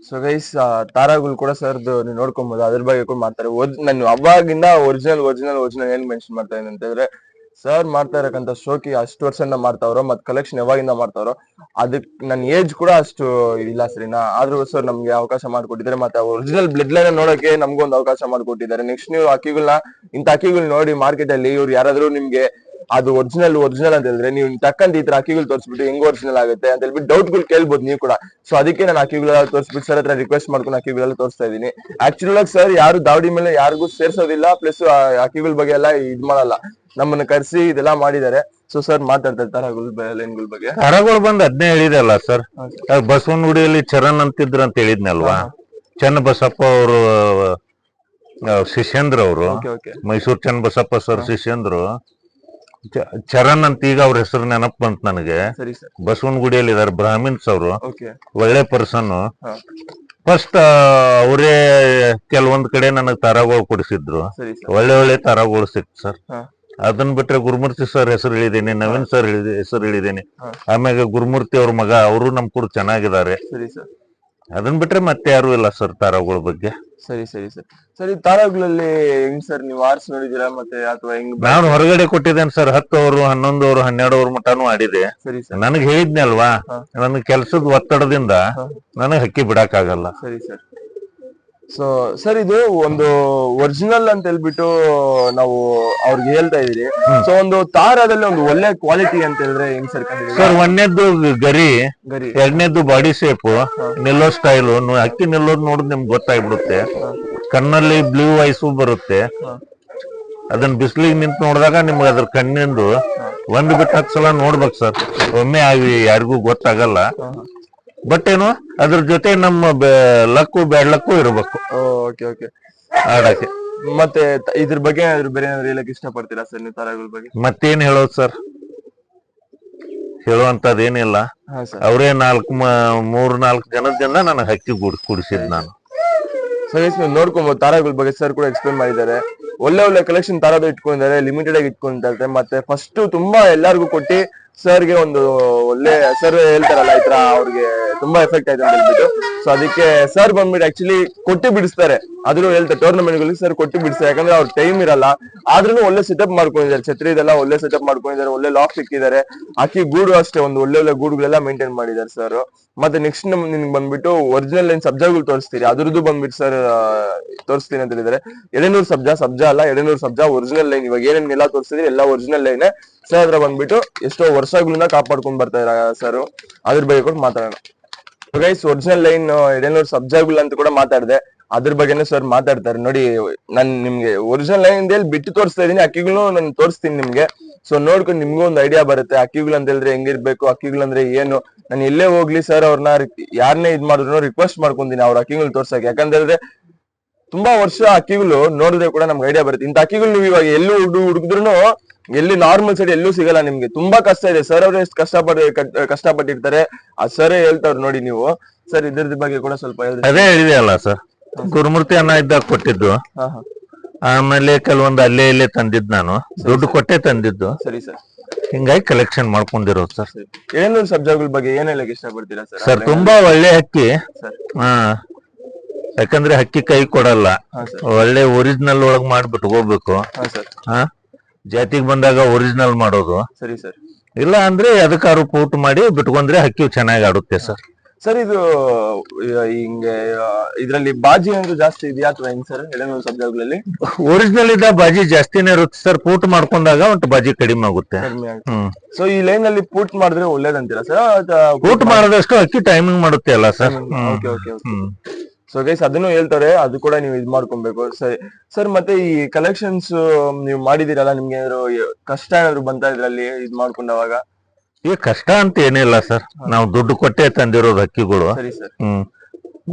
ಸೊ ಗೈಸ್ ತಾರಾಗಳು ಕೂಡ ಸರ್ ನೀವು ನೋಡ್ಕೊಬಹುದು, ಅದ್ರ ಬಗ್ಗೆ ಕೂಡ ಮಾಡ್ತಾರೆ. ನಾನು ಅವಾಗಿಂದ ಒರಿಜಿನಲ್ ಏನ್ ಮೆನ್ಷನ್ ಮಾಡ್ತಾ ಇದ್ದೀನಿ ಅಂತಂದ್ರೆ, ಸರ್ ಮಾಡ್ತಾ ಇರಕ್ಕಂತ ಶೋಕಿ ಅಷ್ಟು ವರ್ಷದಿಂದ ಮಾಡ್ತಾವ್ರೋ ಮತ್ ಕಲೆಕ್ಷನ್ ಯಾವಾಗಿಂದ ಮಾಡ್ತಾವ್ರೋ ಅದಕ್ ನನ್ನ ಏಜ್ ಕೂಡ ಅಷ್ಟು ಇಲ್ಲ ಸರಿನಾ. ಆದ್ರೂ ಸರ್ ನಮ್ಗೆ ಅವಕಾಶ ಮಾಡ್ಕೊಟ್ಟಿದ್ದಾರೆ, ಮತ್ತೆ ಒರಿಜಿನಲ್ ಬ್ಲಡ್ ಲೈನ್ ನೋಡಕ್ಕೆ ನಮ್ಗೂ ಒಂದು ಅವಕಾಶ ಮಾಡ್ಕೊಟ್ಟಿದ್ದಾರೆ. ನೆಕ್ಸ್ಟ್ ನೀವು ಹಕ್ಕಿಗಳನ್ನ ಇಂತ ಹಕ್ಕಿಗಳು ನೋಡಿ ಮಾರ್ಕೆಟ್ ಅಲ್ಲಿ ಇವ್ರು ಯಾರಾದ್ರೂ ನಿಮ್ಗೆ ಅದು ಒರಿಜಿನಲ್ ಅಂತ ಹೇಳಿದ್ರೆ ನೀವು ತಕ್ಕಂತ ಈ ತರ ಹಕ್ಕಿಗಳು ತೋರಿಸ್ಬಿಟ್ಟು ಹೆಂಗ್ ಒರಿಜಿನಲ್ ಆಗುತ್ತೆ ಅಂತ ಹೇಳ್ಬಿಟ್ಟು ಡೌಟ್ಗಳು ಕೇಳ್ಬೋದು ನೀವು ಕೂಡ. ಸೊ ಅದಕ್ಕೆ ನಾನು ಹಕ್ಕಿಗಳೆಲ್ಲ ತೋರಿಸ್ಬಿಟ್ಟು ಸರ್ ಹತ್ರ ರಿಕ್ವೆಸ್ಟ್ ಮಾಡ್ಕೊಂಡು ಹಕ್ಕಿಗಳೆಲ್ಲ ತೋರಿಸ್ತಾ ಇದೀನಿ. ಆಕ್ಚುಲಿ ಸರ್ ಯಾರು ದಾವಡಿ ಮೇಲೆ ಯಾರಿಗೂ ಸೇರ್ಸೋದಿಲ್ಲ, ಪ್ಲಸ್ ಹಕ್ಕಿಗಳ ಬಗ್ಗೆ ಎಲ್ಲ ಇದ್ ಮಾಡಲ್ಲ, ನಮ್ಮನ್ನ ಕರ್ಸಿ ಇದೆಲ್ಲ ಮಾಡಿದ್ದಾರೆ. ಸೊ ಸರ್ ಮಾತಾಡ್ತಾರೆ ತಾರಾಗಳ ಲೈನ್ಗಳ ಬಗ್ಗೆ. ತಾರಾಗಳು ಬಂದ್ ಅದ್ನೇ ಹೇಳಿದಲ್ಲ ಸರ್, ಬಸವನಗುಡಿಯಲ್ಲಿ ಚರಣ್ ಅಂತಿದ್ರು ಅಂತ ಹೇಳಿದ್ನಲ್ವಾ. ಚನ್ನ ಬಸಪ್ಪ ಅವರು ಶಿಷ್ಯಂದ್ರ ಅವರು, ಮೈಸೂರು ಚನ್ನ ಬಸಪ್ಪ ಸರ್ ಶಿಷ್ಯಂದ್ರು ಚರಣ್ ಅಂತ ಈಗ ಅವ್ರ ಹೆಸರು ನೆನಪ್ ಬಂತ ನನಗೆ. ಬಸವನಗುಡಿಯಲ್ಲಿ ಇದಾರೆ, ಬ್ರಾಹ್ಮಿನ್ಸ್ ಅವರು, ಒಳ್ಳೆ ಪರ್ಸನ್. ಫಸ್ಟ್ ಅವರೇ ಕೆಲವೊಂದ್ ಕಡೆ ನನಗ್ ತಾರಾಗಳು ಕೊಡಿಸಿದ್ರು, ಒಳ್ಳೆ ತಾರಾಗಳು ಸಿಕ್ತು ಸರ್. ಅದನ್ ಬಿಟ್ರೆ ಗುರುಮೂರ್ತಿ ಸರ್ ಹೆಸರು ಹೇಳಿದ್ದೇನೆ, ನವೀನ್ ಸರ್ ಹೆಸರು ಹೇಳಿದ್ದೇನೆ. ಆಮ್ಯಾಗ ಗುರುಮೂರ್ತಿ ಅವ್ರ ಮಗ ಅವರು ನಮ್ ಕೂಡ ಚೆನ್ನಾಗಿದ್ದಾರೆ. ಅದನ್ ಬಿಟ್ರೆ ಮತ್ತೆ ಯಾರು ಇಲ್ಲ ಸರ್ ತಾರಾಗಳ ಬಗ್ಗೆ. ಸರಿ ಸರಿ ಸರ್. ಸರಿ ತಾರಾಗಳಲ್ಲಿ ಹೆಂಗ್ ಸರ್ ನೀವು ಆರ್ಸ್ ನೋಡಿದೀರಾ ಮತ್ತೆ ಅಥವಾ ಹೆಂಗ್? ನಾನು ಹೊರಗಡೆ ಕೊಟ್ಟಿದ್ದೇನೆ ಸರ್, 10 ಓವರ್ 11 ಓವರ್ 12 ಓವರ್ ಮಟಾನು ಆಡಿದೆ. ನನಗ್ ಹೇಳಿದ್ನಲ್ವಾ, ನನ್ ಕೆಲ್ಸದ ಒತ್ತಡದಿಂದ ನನಗ್ ಹಕ್ಕಿ ಬಿಡಕ್ ಆಗಲ್ಲ. ಸರಿ ಸರ್. ಸೊ ಸರ್ ಇದು ಒಂದು ಒರಿಜಿನಲ್ ಅಂತ ಹೇಳ್ಬಿಟ್ಟು ನಾವು ಅವ್ರಿಗೆ ಹೇಳ್ತಾ ಇದೀರಿ. ಸೊ ಒಂದು ತಾರಾದಲ್ಲಿ ಒಂದು ಒಳ್ಳೆ ಕ್ವಾಲಿಟಿ ಅಂತ ಹೇಳಿದ್ರೆ ಹೆಂಗ್ ಸರ್? ಸರ್ ಒಂದನೇದ್ದು ಗರಿ, ಎರಡನೇದ್ದು ಬಾಡಿ ಶೇಪ್, ನಿಲ್ಲೋ ಸ್ಟೈಲು, ಹಕ್ಕಿ ನಿಲ್ಲೋದು ನೋಡಿದ್ ನಿಮ್ಗೆ ಗೊತ್ತಾಗ್ಬಿಡುತ್ತೆ. ಕಣ್ಣಲ್ಲಿ ಬ್ಲೂ ಐಸು ಬರುತ್ತೆ. ಅದನ್ನ ಬಿಸಿಲಿಗೆ ನಿಂತು ನೋಡಿದಾಗ ನಿಮ್ಗೆ ಅದ್ರ ಕಣ್ಣಿಂದು ಒಂದ್ ಬಿಟ್ಟು 10 ಸಲ ನೋಡ್ಬೇಕು ಸರ್. ಒಮ್ಮೆ ಆಗಿ ಯಾರಿಗೂ ಗೊತ್ತಾಗಲ್ಲ. ಬಟ್ ಏನು ಅದ್ರ ಜೊತೆ ನಮ್ಮ ಲಕ್ಕು ಬ್ಯಾಡ್ ಲಕ್ಕು ಇರಬೇಕು ಆಡಕ್ಕೆ. ಮತ್ತೆ ಇದ್ರ ಬಗ್ಗೆ ಬೇರೆ ಏನಾದ್ರು ಹೇಳಕ್ ಇಷ್ಟಪಡ್ತೀರಾ ಸರ್ ನೀವು ತಾರಾಗಳ ಬಗ್ಗೆ? ಮತ್ತೇನ್ ಹೇಳೋದು ಸರ್, ಹೇಳುವಂತದೇನಿಲ್ಲ. ಅವರೇ 3-4 ಜನದಿಂದ ನನಗೆ ಹಕ್ಕಿ ಕುಡಿಸಿದ್ ನಾನು. ಸರಿ ನೋಡ್ಕೊಬಹುದು ತಾರಾಗಳ ಬಗ್ಗೆ ಸರ್ ಕೂಡ ಎಕ್ಸ್ಪ್ಲೇನ್ ಮಾಡಿದ್ದಾರೆ. ಒಳ್ಳೆ ಕಲೆಕ್ಷನ್ ತಾರಾದ ಇಟ್ಕೊಂಡಿದ್ದಾರೆ, ಲಿಮಿಟೆಡ್ ಆಗಿ ಇಟ್ಕೊಂಡಿದ್ದಾರೆ. ಮತ್ತೆ ಫಸ್ಟ್ ತುಂಬಾ ಎಲ್ಲಾರ್ಗು ಕೊಟ್ಟಿ ಸರ್ಗೆ ಒಂದು ಒಳ್ಳೆ ಸರ್ ಹೇಳ್ತಾರಲ್ಲ ಈ ತರ ಅವ್ರಿಗೆ ತುಂಬಾ ಎಫೆಕ್ಟ್ ಆಯ್ತು ಅಂತ ಹೇಳ್ಬಿಟ್ಟು. ಸೊ ಅದಕ್ಕೆ ಸರ್ ಬಂದ್ಬಿಟ್ಟು ಆಕ್ಚುಲಿ ಕೊಟ್ಟಿ ಬಿಡಿಸ್ತಾರೆ, ಆದ್ರೂ ಹೇಳ್ತಾರೆ ಟೂರ್ನಮೆಂಟ್ ಗಳಿಗೆ ಸರ್ ಕೊಟ್ಟಿ ಬಿಡಿಸ್ತಾರೆ. ಯಾಕಂದ್ರೆ ಅವ್ರ ಟೈಮ್ ಇರಲ್ಲ, ಆದ್ರೂ ಒಳ್ಳೆ ಸೆಟಪ್ ಮಾಡ್ಕೊಂಡಿದ್ದಾರೆ. ಛತ್ರಿ ಇದೆಲ್ಲ ಒಳ್ಳೆ ಸೆಟಪ್ ಮಾಡ್ಕೊಂಡಿದ್ದಾರೆ, ಒಳ್ಳೆ ಲಾಕ್ ಇಕ್ಕಿದ್ದಾರೆ. ಅಕ್ಕಿ ಗೂಡು ಅಷ್ಟೇ ಒಂದು ಒಳ್ಳೆ ಗೂಡುಗಳೆಲ್ಲ ಮೇಂಟೈನ್ ಮಾಡಿದ್ದಾರೆ ಸರ್. ಮತ್ತೆ ನೆಕ್ಸ್ಟ್ ನಿಮ್ಗೆ ಬಂದ್ಬಿಟ್ಟು ಒರಿಜಿನಲ್ ಏನ್ ಸಬ್ಜಾಗಳು ತೋರಿಸ್ತೀರಿ, ಅದ್ರದ್ದು ಬಂದ್ಬಿಟ್ಟು ಸರ್ ತೋರಿಸ್ತೀನಿ ಅಂತ ಹೇಳಿದ್ದಾರೆ. 700 ಸಬ್ಜಾ ಅಲ್ಲ, 700 ಸಬ್ಜಾ ಒರಿಜಿನಲ್ ಲೈನ್. ಇವಾಗ ಏನೇನೆಲ್ಲ ತೋರಿಸ್ತಿದ್ರಿ ಎಲ್ಲ ಒರಿಜಿನಲ್ ಲೈನ್ ಸರ್. ಅದ್ರ ಬಂದ್ಬಿಟ್ಟು ಎಷ್ಟೋ ವರ್ಷಗಳಿಂದ ಕಾಪಾಡ್ಕೊಂಡ್ ಬರ್ತಾ ಇರ ಸರ್. ಅದ್ರ ಬಗ್ಗೆ ಕೂಡ ಮಾತಾಡೋಣ ಗೈಸ್. ಒರಿಜಿನಲ್ ಲೈನ್ 700 ಸಬ್ಜಾಗಳು ಅಂತ ಕೂಡ ಮಾತಾಡಿದೆ, ಅದ್ರ ಬಗ್ಗೆನೇ ಸರ್ ಮಾತಾಡ್ತಾರೆ. ನೋಡಿ ನಾನು ನಿಮ್ಗೆ ಒರಿಜಿನಲ್ ಲೈನ್ ಬಿಟ್ಟು ತೋರಿಸ್ತಾ ಇದೀನಿ, ಅಕ್ಕಿಗಳು ನಾನು ತೋರಿಸ್ತೀನಿ ನಿಮ್ಗೆ. ಸೊ ನೋಡ್ಕೊಂಡು ನಿಮ್ಗೂ ಒಂದು ಐಡಿಯಾ ಬರುತ್ತೆ ಅಕ್ಕಿಗಳು ಅಂತ ಹೇಳಿದ್ರೆ ಹೆಂಗಿರ್ಬೇಕು, ಅಕ್ಕಿಗಳು ಅಂದ್ರೆ ಏನು. ನಾನು ಎಲ್ಲೇ ಹೋಗ್ಲಿ ಸರ್ ಅವ್ರನ್ನ ಯಾರನ್ನೇ ಇದ್ ಮಾಡಿದ್ರು ರಿಕ್ವೆಸ್ಟ್ ಮಾಡ್ಕೊಂತೀನಿ ಅವ್ರ ಅಕ್ಕಿಗಳು ತೋರ್ಸಕ್ಕೆ. ಯಾಕಂದ್ರೆ ತುಂಬಾ ವರ್ಷ ಅಕ್ಕಿಗಳು ನೋಡಿದ್ರೆ ಕೂಡ ನಮ್ಗೆ ಐಡಿಯಾ ಬರುತ್ತೆ. ಇಂಥ ಅಕ್ಕಿಗಳು ನೀವು ಇವಾಗ ಎಲ್ಲೂ ಹುಡುಕಿದ್ರು ಎಲ್ಲಿ ನಾರ್ಮಲ್ ಸೈಡ್ ಎಲ್ಲೂ ಸಿಗಲ್ಲ ನಿಮ್ಗೆ. ತುಂಬಾ ಕಷ್ಟ ಇದೆ ಸರ್. ಅವ್ರು ಎಷ್ಟು ಕಷ್ಟಪಟ್ಟಿರ್ತಾರೆ ಆ ಸರ್ ಹೇಳ್ತಾವ್ರು ನೋಡಿ ನೀವು. ಸರ್ ಇದ್ರದ ಬಗ್ಗೆ ಕೂಡ ಸ್ವಲ್ಪ ಅದೇ ಹೇಳಿದೆ ಅಲ್ಲ ಸರ್, ಗುರುಮೂರ್ತಿ ಅನ್ನ ಇದ್ದಾಗ ಕೊಟ್ಟಿದ್ದು. ಆಮೇಲೆ ಕೆಲವೊಂದು ಅಲ್ಲೇ ಇಲ್ಲೇ ತಂದಿದ್ದು, ನಾನು ದುಡ್ಡು ಕೊಟ್ಟೆ ತಂದಿದ್ದು. ಸರಿ ಸರ್. ಹಿಂಗಾಗಿ ಕಲೆಕ್ಷನ್ ಮಾಡ್ಕೊಂಡಿರೋದು ಸರ್. 700 ಸಬ್ಜಾಗಳ ಬಗ್ಗೆ ಏನ್ ಹೇಳಕ್ ಇಷ್ಟಪಡ್ತೀರಾ ಸರ್? ಸರ್ ತುಂಬಾ ಒಳ್ಳೆ ಹಕ್ಕಿ. ಯಾಕಂದ್ರೆ ಹಕ್ಕಿ ಕೈ ಕೊಡಲ್ಲ, ಒಳ್ಳೆ ಒರಿಜಿನಲ್ ಒಳಗ್ ಮಾಡ್ಬಿಟ್ಟು ಹೋಗ್ಬೇಕು. ಜಾತಿಗೆ ಬಂದಾಗ ಒರಿಜಿನಲ್ ಮಾಡೋದು. ಸರಿ ಸರ್. ಇಲ್ಲ ಅಂದ್ರೆ ಅದಕ್ಕಾರು ಪೂಟ್ ಮಾಡಿ ಬಿಟ್ಕೊಂಡ್ರೆ ಹಕ್ಕಿ ಚೆನ್ನಾಗಿ ಆಡುತ್ತೆ ಸರ್. ಸರ್ ಇದು ಹಿಂಗೆ ಇದ್ರಲ್ಲಿ ಬಾಜಿ ಏನಾದ್ರು ಜಾಸ್ತಿ ಇದೆಯಾ ಅಥವಾ ಹೆಂಗ್ ಸರ್ 700 ಸಬ್ಜಾಗಳಲ್ಲಿ? ಒರಿಜಿನಲ್ ಇದ್ದ ಬಾಜಿ ಜಾಸ್ತಿನೇ ಇರುತ್ತೆ ಸರ್, ಪೂಟ್ ಮಾಡ್ಕೊಂಡಾಗ ಒಂದು ಬಾಜಿ ಕಡಿಮೆ ಆಗುತ್ತೆ. ಸೊ ಈ ಲೈನ್ ಅಲ್ಲಿ ಪೂಟ್ ಮಾಡಿದ್ರೆ ಒಳ್ಳೇದಂತೀರಾ ಸರ್? ಪೂಟ್ ಮಾಡಿದಷ್ಟು ಅಕ್ಕಿ ಟೈಮಿಂಗ್ ಮಾಡುತ್ತೆ ಅಲ್ಲ ಸರ್. ಸೊ ಗೈಸ್ ಅದನ್ನು ಹೇಳ್ತಾರೆ, ಅದು ಕೂಡ ನೀವು ಇದ್ ಮಾಡ್ಕೊಬೇಕು. ಸರಿ ಸರ್, ಮತ್ತೆ ಈ ಕಲೆಕ್ಷನ್ಸ್ ನೀವು ಮಾಡಿದಿರಲ್ಲ, ನಿಮ್ಗೆ ಏನಾದ್ರು ಕಷ್ಟ ಏನಾದ್ರು ಬಂತ ಇದ್ರಲ್ಲಿ ಇದ್ ಮಾಡ್ಕೊಂಡವಾಗ? ಈ ಕಷ್ಟ ಅಂತ ಏನಿಲ್ಲ ಸರ್, ನಾವು ದುಡ್ಡು ಕೊಟ್ಟೆ ತಂದಿರೋದು ಹಕ್ಕಿಗಳು. ಸರಿ ಸರ್.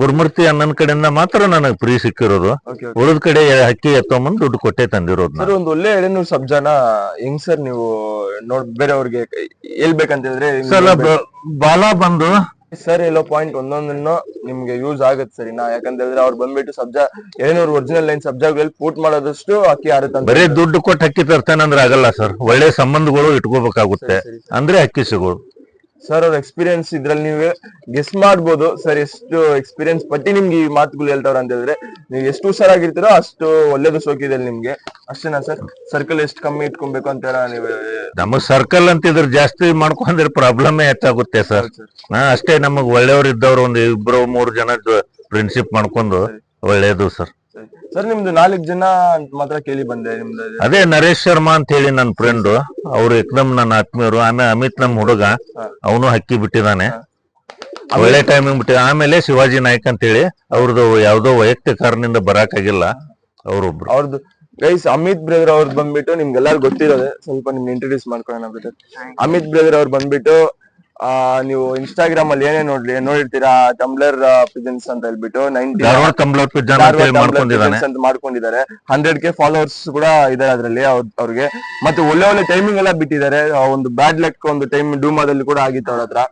ಗುರುಮೂರ್ತಿ ಅಣ್ಣನ ಕಡೆಯಿಂದ ಮಾತ್ರ ನನಗೆ ಫ್ರೀ ಸಿಕ್ಕಿರೋದು. ಓಕೆ ಉಳಿದ ಕಡೆ ಹಕ್ಕಿ ಎತ್ತೊಂಬಂದು ದುಡ್ಡು ಕೊಟ್ಟೆ ತಂದಿರೋದು. ಸರ್, ಒಂದು ಒಳ್ಳೆ ಎಳೆನೂರು ಸಬ್ಜಾನ ಹೆಂಗ್ ಸರ್ ನೀವು ಬೇರೆಯವ್ರಿಗೆ ಹೇಳ್ಬೇಕಂತ ಹೇಳಿದ್ರೆ ಸರ್ ಬಾಲ ಬಂದು ಸರ್ ಎಲ್ಲೋ ಪಾಯಿಂಟ್ ಒಂದೊಂದನ್ನು ನಿಮ್ಗೆ ಯೂಸ್ ಆಗತ್ತೆ ಸರಿನಾ? ಯಾಕಂತ ಹೇಳಿದ್ರೆ ಅವ್ರು ಬಂದ್ಬಿಟ್ಟು ಸಬ್ಜಾ ಏನೇನೂರು ಒರಿಜಿನಲ್ ಲೈನ್ ಸಬ್ಜಾಗಳಲ್ಲಿ ಪೂಟ್ ಮಾಡೋದಷ್ಟು ಅಕ್ಕಿ ಆರುತ್ತೆ. ಬರೀ ದುಡ್ಡು ಕೊಟ್ಟು ಅಕ್ಕಿ ತರ್ತಾನಂದ್ರೆ ಆಗಲ್ಲ ಸರ್, ಒಳ್ಳೆ ಸಂಬಂಧಗಳು ಇಟ್ಕೋಬೇಕಾಗುತ್ತೆ, ಅಂದ್ರೆ ಅಕ್ಕಿ ಸಿಗೋದು. ಸರ್ ಅವ್ರ ಎಕ್ಸ್ಪೀರಿಯನ್ಸ್ ಇದ್ರಲ್ಲಿ ನೀವು ಗೆಸ್ ಮಾಡ್ಬೋದು ಸರ್, ಎಷ್ಟು ಎಕ್ಸ್ಪೀರಿಯನ್ಸ್ ಪಟ್ಟಿ ನಿಮ್ಗೆ ಈ ಮಾತುಗಳು ಹೇಳ್ತಾವ್ರ ಅಂತ ಹೇಳಿದ್ರೆ ನೀವು ಎಷ್ಟು ಹುಷಾರಾಗಿರ್ತೀರೋ ಅಷ್ಟು ಒಳ್ಳೇದು ಸೋಕಿದೆ ನಿಮ್ಗೆ. ಅಷ್ಟೇನಾ ಸರ್? ಸರ್ಕಲ್ ಎಷ್ಟು ಕಮ್ಮಿ ಇಟ್ಕೊಬೇಕು ಅಂತ ನೀವು? ನಮಗ್ ಸರ್ಕಲ್ ಅಂತಿದ್ರೆ ಜಾಸ್ತಿ ಮಾಡ್ಕೊಂಡ್ರೆ ಪ್ರಾಬ್ಲಮ್ ಹೆಚ್ಚಾಗುತ್ತೆ ಸರ್. ಅಷ್ಟೇ, ನಮಗ್ ಒಳ್ಳೆಯವ್ರು ಇದ್ದವ್ರು ಒಂದು 2-3 ಜನ ಫ್ರೆಂಡ್ಶಿಪ್ ಮಾಡ್ಕೊಂಡು ಒಳ್ಳೇದು ಸರ್. ಸರ್ ನಿಮ್ದು 4 ಜನ ಅಂತ ಮಾತ್ರ ಕೇಳಿ ಬಂದೆ ನಿಮ್ದು. ಅದೇ ನರೇಶ್ ಶರ್ಮಾ ಅಂತ ಹೇಳಿ ನನ್ನ ಫ್ರೆಂಡ್, ಅವ್ರು ಏಕದಮ್ ನನ್ನ ಆತ್ಮೀಯರು. ಆಮೇಲೆ ಅಮಿತ್ ನಮ್ ಹುಡುಗ, ಅವನು ಹಕ್ಕಿ ಬಿಟ್ಟಿದ್ದಾನೆ, ಒಳ್ಳೆ ಟೈಮಿಂಗ್ ಬಿಟ್ಟಿದ. ಆಮೇಲೆ ಶಿವಾಜಿ ನಾಯ್ಕ್ ಅಂತ ಹೇಳಿ, ಅವ್ರದ್ದು ಯಾವ್ದೋ ವೈಯಕ್ತಿಕ ಕಾರಣದಿಂದ ಬರಾಕಾಗಿಲ್ಲ, ಅವ್ರೊಬ್ರು. ಅವ್ರದ್ದು ಗೈಸ್ ಅಮಿತ್ ಬ್ರದರ್ ಅವ್ರು ಬಂದ್ಬಿಟ್ಟು ನಿಮ್ಗೆಲ್ಲಾರು ಗೊತ್ತಿರೋದೆ, ಸ್ವಲ್ಪ ನಿಮ್ಗೆ ಇಂಟ್ರೊಡ್ಯೂಸ್ ಮಾಡ್ಕೊಳ್ಳೋಣ ಬ್ರದರ್. ಅಮಿತ್ ಬ್ರದರ್ ಅವ್ರು ಬಂದ್ಬಿಟ್ಟು ನೀವು ಇನ್ಸ್ಟಾಗ್ರಾಮ್ ಅಲ್ಲಿ ಏನೇ ನೋಡಿರ್ತೀರಾ, ಟಂಬ್ಲರ್ ಪಿಜನ್ಸ್ ಅಂತ ಹೇಳ್ಬಿಟ್ಟು 90 ಅಂತ ಮಾಡ್ಕೊಂಡಿದ್ದಾರೆ. 100K ಫಾಲೋವರ್ಸ್ ಕೂಡ ಇದಾರೆ ಅದ್ರಲ್ಲಿ ಅವ್ರಿಗೆ. ಮತ್ತೆ ಒಳ್ಳೆ ಒಳ್ಳೆ ಟೈಮಿಂಗ್ ಎಲ್ಲ ಬಿಟ್ಟಿದ್ದಾರೆ. ಒಂದು ಬ್ಯಾಡ್ ಲಕ್ ಒಂದು ಟೈಮ್ ಡೂಮಾದಲ್ಲಿ ಕೂಡ ಆಗಿತ್ತು ಅವ್ರ ಹತ್ರ.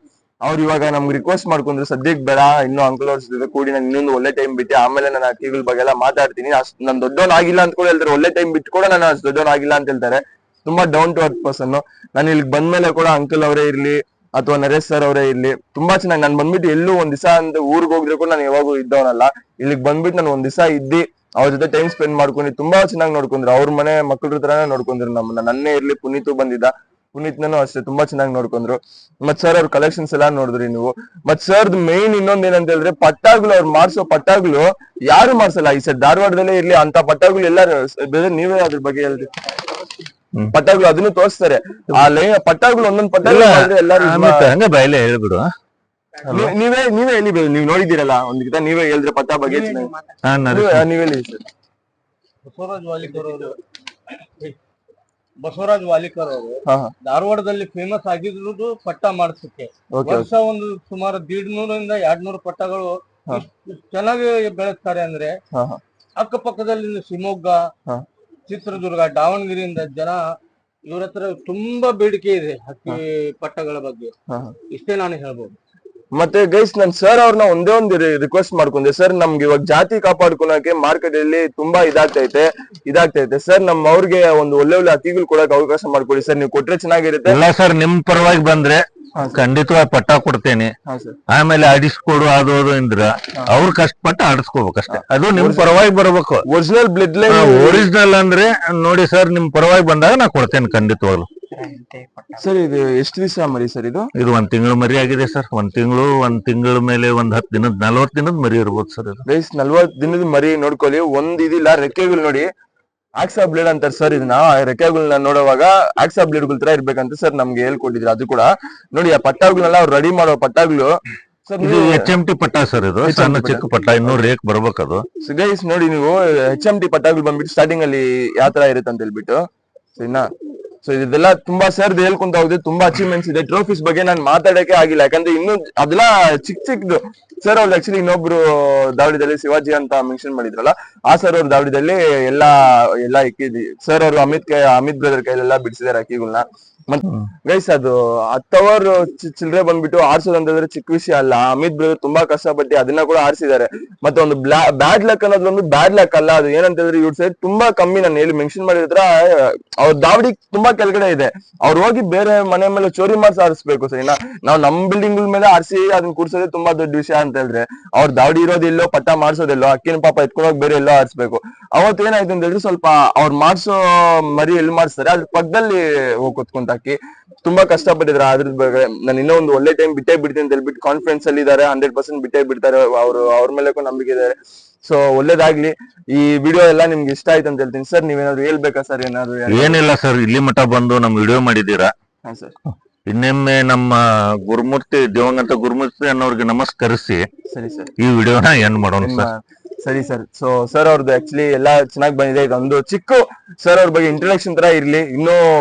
ಅವ್ರು ಇವಾಗ ನಮ್ಗೆ ರಿಕ್ವೆಸ್ಟ್ ಮಾಡ್ಕೊಂಡ್ರು, ಸದ್ಯಕ್ಕೆ ಬೇಡ, ಇನ್ನೂ ಅಂಕಲ್ ಅವ್ರ ಜೊತೆ ಕೂಡಿ ನಾನು ಇನ್ನೊಂದು ಒಳ್ಳೆ ಟೈಮ್ ಬಿಟ್ಟು ಆಮೇಲೆ ನಾನು ಅಕ್ಕಿಗಳ ಬಗ್ಗೆ ಎಲ್ಲ ಮಾತಾಡ್ತೀನಿ. ಅಷ್ಟು ನನ್ ದೊಡ್ಡವನ್ ಆಗಿಲ್ಲ ಅಂತ ಕೂಡ ಹೇಳ್ತಾರೆ, ಒಳ್ಳೆ ಟೈಮ್ ಬಿಟ್ಟು ಕೂಡ ನಾನು ಅಷ್ಟು ದೊಡ್ಡವನ್ ಆಗಿಲ್ಲ ಅಂತ ಹೇಳ್ತಾರೆ. ತುಂಬಾ ಡೌನ್ ಟು ಅರ್ತ್ ಪರ್ಸನ್. ನಾನು ಇಲ್ಲಿಗೆ ಬಂದ್ಮೇಲೆ ಕೂಡ ಅಂಕಲ್ ಅವರೇ ಇರ್ಲಿ ಅಥವಾ ನರೇಶ್ ಸರ್ ಅವರೇ ಇರ್ಲಿ, ತುಂಬಾ ಚೆನ್ನಾಗಿ ನಾನು ಬಂದ್ಬಿಟ್ಟು ಎಲ್ಲೂ ಒಂದ್ ದಿವಸ ಅಂತ ಊರಿಗೆ ಹೋಗಿದ್ರೆ ಕೂಡ ನಾನು ಯಾವಾಗೂ ಇದ್ದವನಲ್ಲ. ಇಲ್ಲಿಗೆ ಬಂದ್ಬಿಟ್ಟು ನಾನು ಒಂದ್ ದಿವಸ ಇದ್ದಿ ಅವ್ರ ಜೊತೆ ಟೈಮ್ ಸ್ಪೆಂಡ್ ಮಾಡ್ಕೊಂಡು ತುಂಬಾ ಚೆನ್ನಾಗಿ ನೋಡ್ಕೊಂಡ್ರು. ಅವ್ರ ಮನೆ ಮಕ್ಕಳ ತರಾನೇ ನೋಡ್ಕೊಂಡ್ರು ನಮ್ಮನ್ನ. ನನ್ನೇ ಇರ್ಲಿ, ಪುನೀತು ಬಂದಿದ್ದ, ಪುನೀತ್ನೂ ಅಷ್ಟೇ ತುಂಬಾ ಚೆನ್ನಾಗಿ ನೋಡ್ಕೊಂಡ್ರು. ಮತ್ ಸರ್ ಅವ್ರ ಕಲೆಕ್ಷನ್ಸ್ ಎಲ್ಲಾ ನೋಡಿದ್ರಿ ನೀವು. ಮತ್ ಸರ್ದ್ ಮೇನ್ ಇನ್ನೊಂದ್ ಏನಂತ ಹೇಳಿದ್ರೆ ಪಟ್ಟಾಗ್ಲು, ಅವ್ರು ಮಾಡ್ಸೋ ಪಟ್ಟಾಗ್ಲು ಯಾರು ಮಾಡ್ಸಲ್ಲ ಈ ಸೈಡ್ ಧಾರವಾಡದಲ್ಲೇ ಇರ್ಲಿ ಅಂತ ಪಟ್ಟಾಗ್ಲು ಎಲ್ಲಾರು. ನೀವೇ ಅದ್ರ ಬಗ್ಗೆ ಹೇಳ್ರಿ. ಪಟ್ಟಾಗ್ಲು ಅದನ್ನು ತೋರಿಸ್ತಾರೆ, ಆ ಪಟ್ಟಾಗ್ಲು ಒಂದೊಂದ್ ಪಟ್ಟಾಗ್ಲು ಎಲ್ಲಾರು ಹಂಗ ಬಾಯಿಲೆ ಹೇಳ್ಬಿಡು. ನೀವೇ ಹೇಳಿ, ನೀವ್ ನೋಡಿದಿರಲ್ಲ ಒಂದ್ ನೀವೇ ಹೇಳಿದ್ರೆ ಪಟ್ಟ ಬಗ್ಗೆ ನೀವ್ ಹೇಳಿ ಸರ್. ಬಸವರಾಜ್ ವಾಲಿಕರ್ ಅವರು ಧಾರವಾಡದಲ್ಲಿ ಫೇಮಸ್ ಆಗಿರೋದು ಪಟ್ಟ ಮಾಡಿಸಕ್ಕೆ. ವರ್ಷ ಒಂದು ಸುಮಾರು 150 200 ಪಟ್ಟಗಳು ಚೆನ್ನಾಗಿ ಬೆಳೆಸ್ತಾರೆ. ಅಂದ್ರೆ ಅಕ್ಕಪಕ್ಕದಲ್ಲಿ ಶಿವಮೊಗ್ಗ, ಚಿತ್ರದುರ್ಗ, ದಾವಣಗೆರೆಯಿಂದ ಜನ ಇವ್ರ ಹತ್ರ ತುಂಬಾ ಬೇಡಿಕೆ ಇದೆ ಹಕ್ಕಿ ಪಟ್ಟಗಳ ಬಗ್ಗೆ. ಇಷ್ಟೇ ನಾನು ಹೇಳ್ಬೋದು. ಮತ್ತೆ ಗೈಸ್, ನನ್ ಸರ್ ಅವ್ರನ್ನ ಒಂದೇ ಒಂದು ರಿಕ್ವೆಸ್ಟ್ ಮಾಡ್ಕೊಂಡೆ, ಸರ್ ನಮ್ಗೆ ಇವಾಗ ಜಾತಿ ಕಾಪಾಡ್ಕೊಳಕ್ಕೆ ಮಾರ್ಕೆಟ್ ಅಲ್ಲಿ ತುಂಬಾ ಇದಾಗ್ತೈತೆ ಸರ್, ಅವ್ರಿಗೆ ಒಂದು ಒಳ್ಳೆ ಒಳ್ಳೆ ಹಕ್ಕಿಗಳು ಕೊಡಕ್ಕೆ ಅವಕಾಶ ಮಾಡ್ಕೊಡಿ ಸರ್, ನೀವು ಕೊಟ್ರೆ ಚೆನ್ನಾಗಿರುತ್ತೆ. ಇಲ್ಲ ಸರ್, ನಿಮ್ ಪರವಾಗಿ ಬಂದ್ರೆ ಖಂಡಿತವಾಗಿ ಪಟ್ಟ ಕೊಡ್ತೇನೆ. ಆಮೇಲೆ ಆಡಿಸ್ಕೊಡು ಅದು ಅಂದ್ರೆ ಅವ್ರ ಕಷ್ಟಪಟ್ಟ ಆಡಿಸ್ಕೋಬೇಕಷ್ಟೇ, ಅದು ನಿಮ್ ಪರವಾಗಿ ಬರ್ಬೇಕು. ಒರಿಜಿನಲ್ ಬ್ಲಡ್ ಲೈನ್ ಒರಿಜಿನಲ್ ಅಂದ್ರೆ ನೋಡಿ ಸರ್, ನಿಮ್ ಪರವಾಗಿ ಬಂದಾಗ ನಾ ಕೊಡ್ತೇನೆ ಖಂಡಿತವಾಗ್ಲು. ಸರ್ ಇದು ಎಷ್ಟು ದಿವಸ ಮರಿ ಸರ್? ಇದು 1 ತಿಂಗಳು ಮರಿ ಆಗಿದೆ ಸರ್. 1 ತಿಂಗಳ ಮೇಲೆ 10 ದಿನದ 40 ದಿನದ ಮರಿ ಇರ್ಬೋದು ಸರ್. ಗೈಸ್ 40 ದಿನದ ಮರಿ ನೋಡ್ಕೊಳ್ಳಿ. ಒಂದ್ ಇದಿಲ್ಲ, ರೆಕ್ಕೆಗಳು ನೋಡಿ ಆಕ್ಸಾ ಬ್ಲೇಡ್ ಅಂತಾರೆ ಸರ್. ಇದನ್ನ ರೆಕ್ಕೆಗಳನ್ನ ನೋಡುವಾಗ ಆಕ್ಸಾ ಬ್ಲೇಡ್ಗಳ ತರ ಇರ್ಬೇಕಂತ ಸರ್ ನಮ್ಗೆ ಹೇಳ್ಕೊಟ್ಟಿದ್ರು. ಅದು ಕೂಡ ನೋಡಿ, ಆ ಪಟ್ಟಾಗಳನ್ನೆಲ್ಲ ಅವ್ರು ರೆಡಿ ಮಾಡೋ ಪಟ್ಟಾಗ್ಲು ಇದು HMT ಪಟ್ಟ ಸರ್. ಇದು ಸಣ್ಣ ಚಿಕ್ಕ ಪಟ್ಟ, ಇನ್ನೂ ರೇಕ್ ಬರ್ಬೇಕದು. ಗೈಸ್ ನೋಡಿ, ನೀವು HMT ಪಟ್ಟಾಗ್ಲು ಬಂದ್ಬಿಟ್ಟು ಸ್ಟಾರ್ಟಿಂಗ್ ಅಲ್ಲಿ ಯಾವ ತರ ಇರುತ್ತೆ ಅಂತ ಹೇಳ್ಬಿಟ್ಟು ಸರಿನಾ. ಸೊ ಇದೆಲ್ಲ ತುಂಬಾ ಸರ್ ಹೇಳ್ಕೊಂತ ಹೋದ್ರೆ ತುಂಬಾ ಅಚೀವ್ಮೆಂಟ್ಸ್ ಇದೆ. ಟ್ರೋಫೀಸ್ ಬಗ್ಗೆ ನಾನು ಮಾತಾಡಕ್ಕೆ ಆಗಿಲ್ಲ, ಯಾಕಂದ್ರೆ ಇನ್ನು ಅದೆಲ್ಲ ಚಿಕ್ಕದು. ಸರ್ ಅವ್ರದ್ದು ಆಕ್ಚುಲಿ ಇನ್ನೊಬ್ರು ದಾವಡಿದಲ್ಲಿ ಶಿವಾಜಿ ಅಂತ ಮೆನ್ಷನ್ ಮಾಡಿದ್ರಲ್ಲ, ಆ ಸರ್ ಅವ್ರ ದಾವಡಿದಲ್ಲಿ ಎಲ್ಲಾ ಇಕ್ಕಿದ್ವಿ. ಸರ್ ಅವರು ಅಮಿತ್ ಬ್ರದರ್ ಕೈಲೆಲ್ಲ ಬಿಡಿಸಿದಾರೆ ಅಕ್ಕಿಗಳನ್ನ. ಮತ್ತೆ ಗೈಸ್ ಅದು 10 ಅವರ್ ಚಿಲ್ಲರೆ ಬಂದ್ಬಿಟ್ಟು ಆರ್ಸೋದು ಅಂತಂದ್ರೆ ಚಿಕ್ಕ ವಿಷಯ ಅಲ್ಲ. ಅಮಿತ್ ಬ್ರದರ್ ತುಂಬಾ ಕಷ್ಟಪಟ್ಟು ಅದನ್ನ ಕೂಡ ಆರಿಸಿದ್ದಾರೆ. ಮತ್ತೆ ಒಂದು ಬ್ಯಾಡ್ ಲಕ್ ಅನ್ನೋದು ಒಂದು ಬ್ಯಾಡ್ ಲಕ್ ಅಲ್ಲ. ಅದು ಏನಂತಂದ್ರೆ ಇವ್ರ ಸೈಡ್ ತುಂಬಾ ಕಮ್ಮಿ, ನಾನು ಹೇಳಿ ಮೆನ್ಷನ್ ಮಾಡಿದ್ರ ಅವ್ರ ದಾವಡಿ ತುಂಬಾ ಕೆಳಗಡೆ ಇದೆ. ಅವ್ರು ಹೋಗಿ ಬೇರೆ ಮನೆ ಮೇಲೆ ಚೋರಿ ಮಾಡ್ಸಿ ಆರಿಸ್ಬೇಕು ಸರಿನಾ. ನಾವು ನಮ್ ಬಿಲ್ಡಿಂಗ್ ಮೇಲೆ ಆರಿಸಿ ಅದನ್ನ ಕೂರ್ಸೋದೇ ತುಂಬಾ ದೊಡ್ಡ ವಿಷಯ ಅಂತ ಹೇಳಿದ್ರೆ, ಅವ್ರ ದಾವಡಿ ಇರೋದಿಲ್ಲೋ, ಪಟ್ಟ ಮಾಡ್ಸೋದಿಲ್ಲೋ, ಅಕ್ಕಿನ ಪಾಪ ಎತ್ಕೊಂಡೋಗಿ ಬೇರೆ ಎಲ್ಲೋ ಆರಿಸ್ಬೇಕು. ಅವತ್ತು ಏನಾಯ್ತು ಅಂತ ಹೇಳಿದ್ರೆ, ಸ್ವಲ್ಪ ಅವ್ರು ಮಾಡ್ಸೋ ಮರಿ ಎಲ್ಲಿ ಮಾಡಿಸ್ತಾರೆ ಅದ್ರ ಪಕ್ಕದಲ್ಲಿ ಹೋಗಿ ಕೂತ್ಕೊಂತ ಅಕ್ಕಿ ತುಂಬಾ ಕಷ್ಟಪಟ್ಟಿದ್ರು. ಅದ್ರ ಬಗ್ಗೆ ನಾನು ಇನ್ನೂ ಒಂದು ಒಳ್ಳೆ ಟೈಮ್ ಬಿಟ್ಟೇ ಬಿಡ್ತೀನಿ ಅಂತ ಹೇಳ್ಬಿಟ್ಟು ಕಾನ್ಫಿಡೆನ್ಸ್ ಅಲ್ಲಿ ಇದಾರೆ. 100% ಬಿಟ್ಟೇ ಬಿಡ್ತಾರೆ ಅವ್ರ ಮೇಲೆ ನಂಬಿಕೆ ಇದಾರೆ. ಸೊ ಒಳ್ಳೇದಾಗ್ಲಿ. ಈ ವಿಡಿಯೋ ಎಲ್ಲ ನಿಮ್ಗೆ ಇಷ್ಟ ಆಯ್ತು ಅಂತ ಹೇಳ್ತೀನಿ. ಸರ್ ನೀವೇನಾದ್ರು ಹೇಳ್ಬೇಕಾ ಸರ್? ಏನಾದ್ರು? ಏನಿಲ್ಲ ಸರ್, ಇಲ್ಲಿ ಮಠ ಬಂದು ನಮ್ ವಿಡಿಯೋ ಮಾಡಿದೀರಾ. ಹಾ ಸರ್. ಇನ್ನೊಮ್ಮೆ ನಮ್ಮ ಗುರುಮೂರ್ತಿ ದಿವಂಗತ ಗುರುಮೂರ್ತಿ ಅನ್ನೋರ್ಗೆ ನಮಸ್ಕರಿಸಿ ಸರಿ ಸರ್. ಈ ವಿಡಿಯೋನ ಎಂಡ್ ಮಾಡೋಣ ಸರ್. ಸರಿ ಸರ್. ಸೊ ಸರ್ ಅವ್ರದ್ದು ಆಕ್ಚುಲಿ ಎಲ್ಲಾ ಚೆನ್ನಾಗಿ ಬಂದಿದೆ. ಇದೊಂದು ಚಿಕ್ಕ ಸರ್ ಅವ್ರ ಬಗ್ಗೆ ಇಂಟ್ರೊಡಕ್ಷನ್ ತರ ಇರ್ಲಿ. ಇನ್ನೂ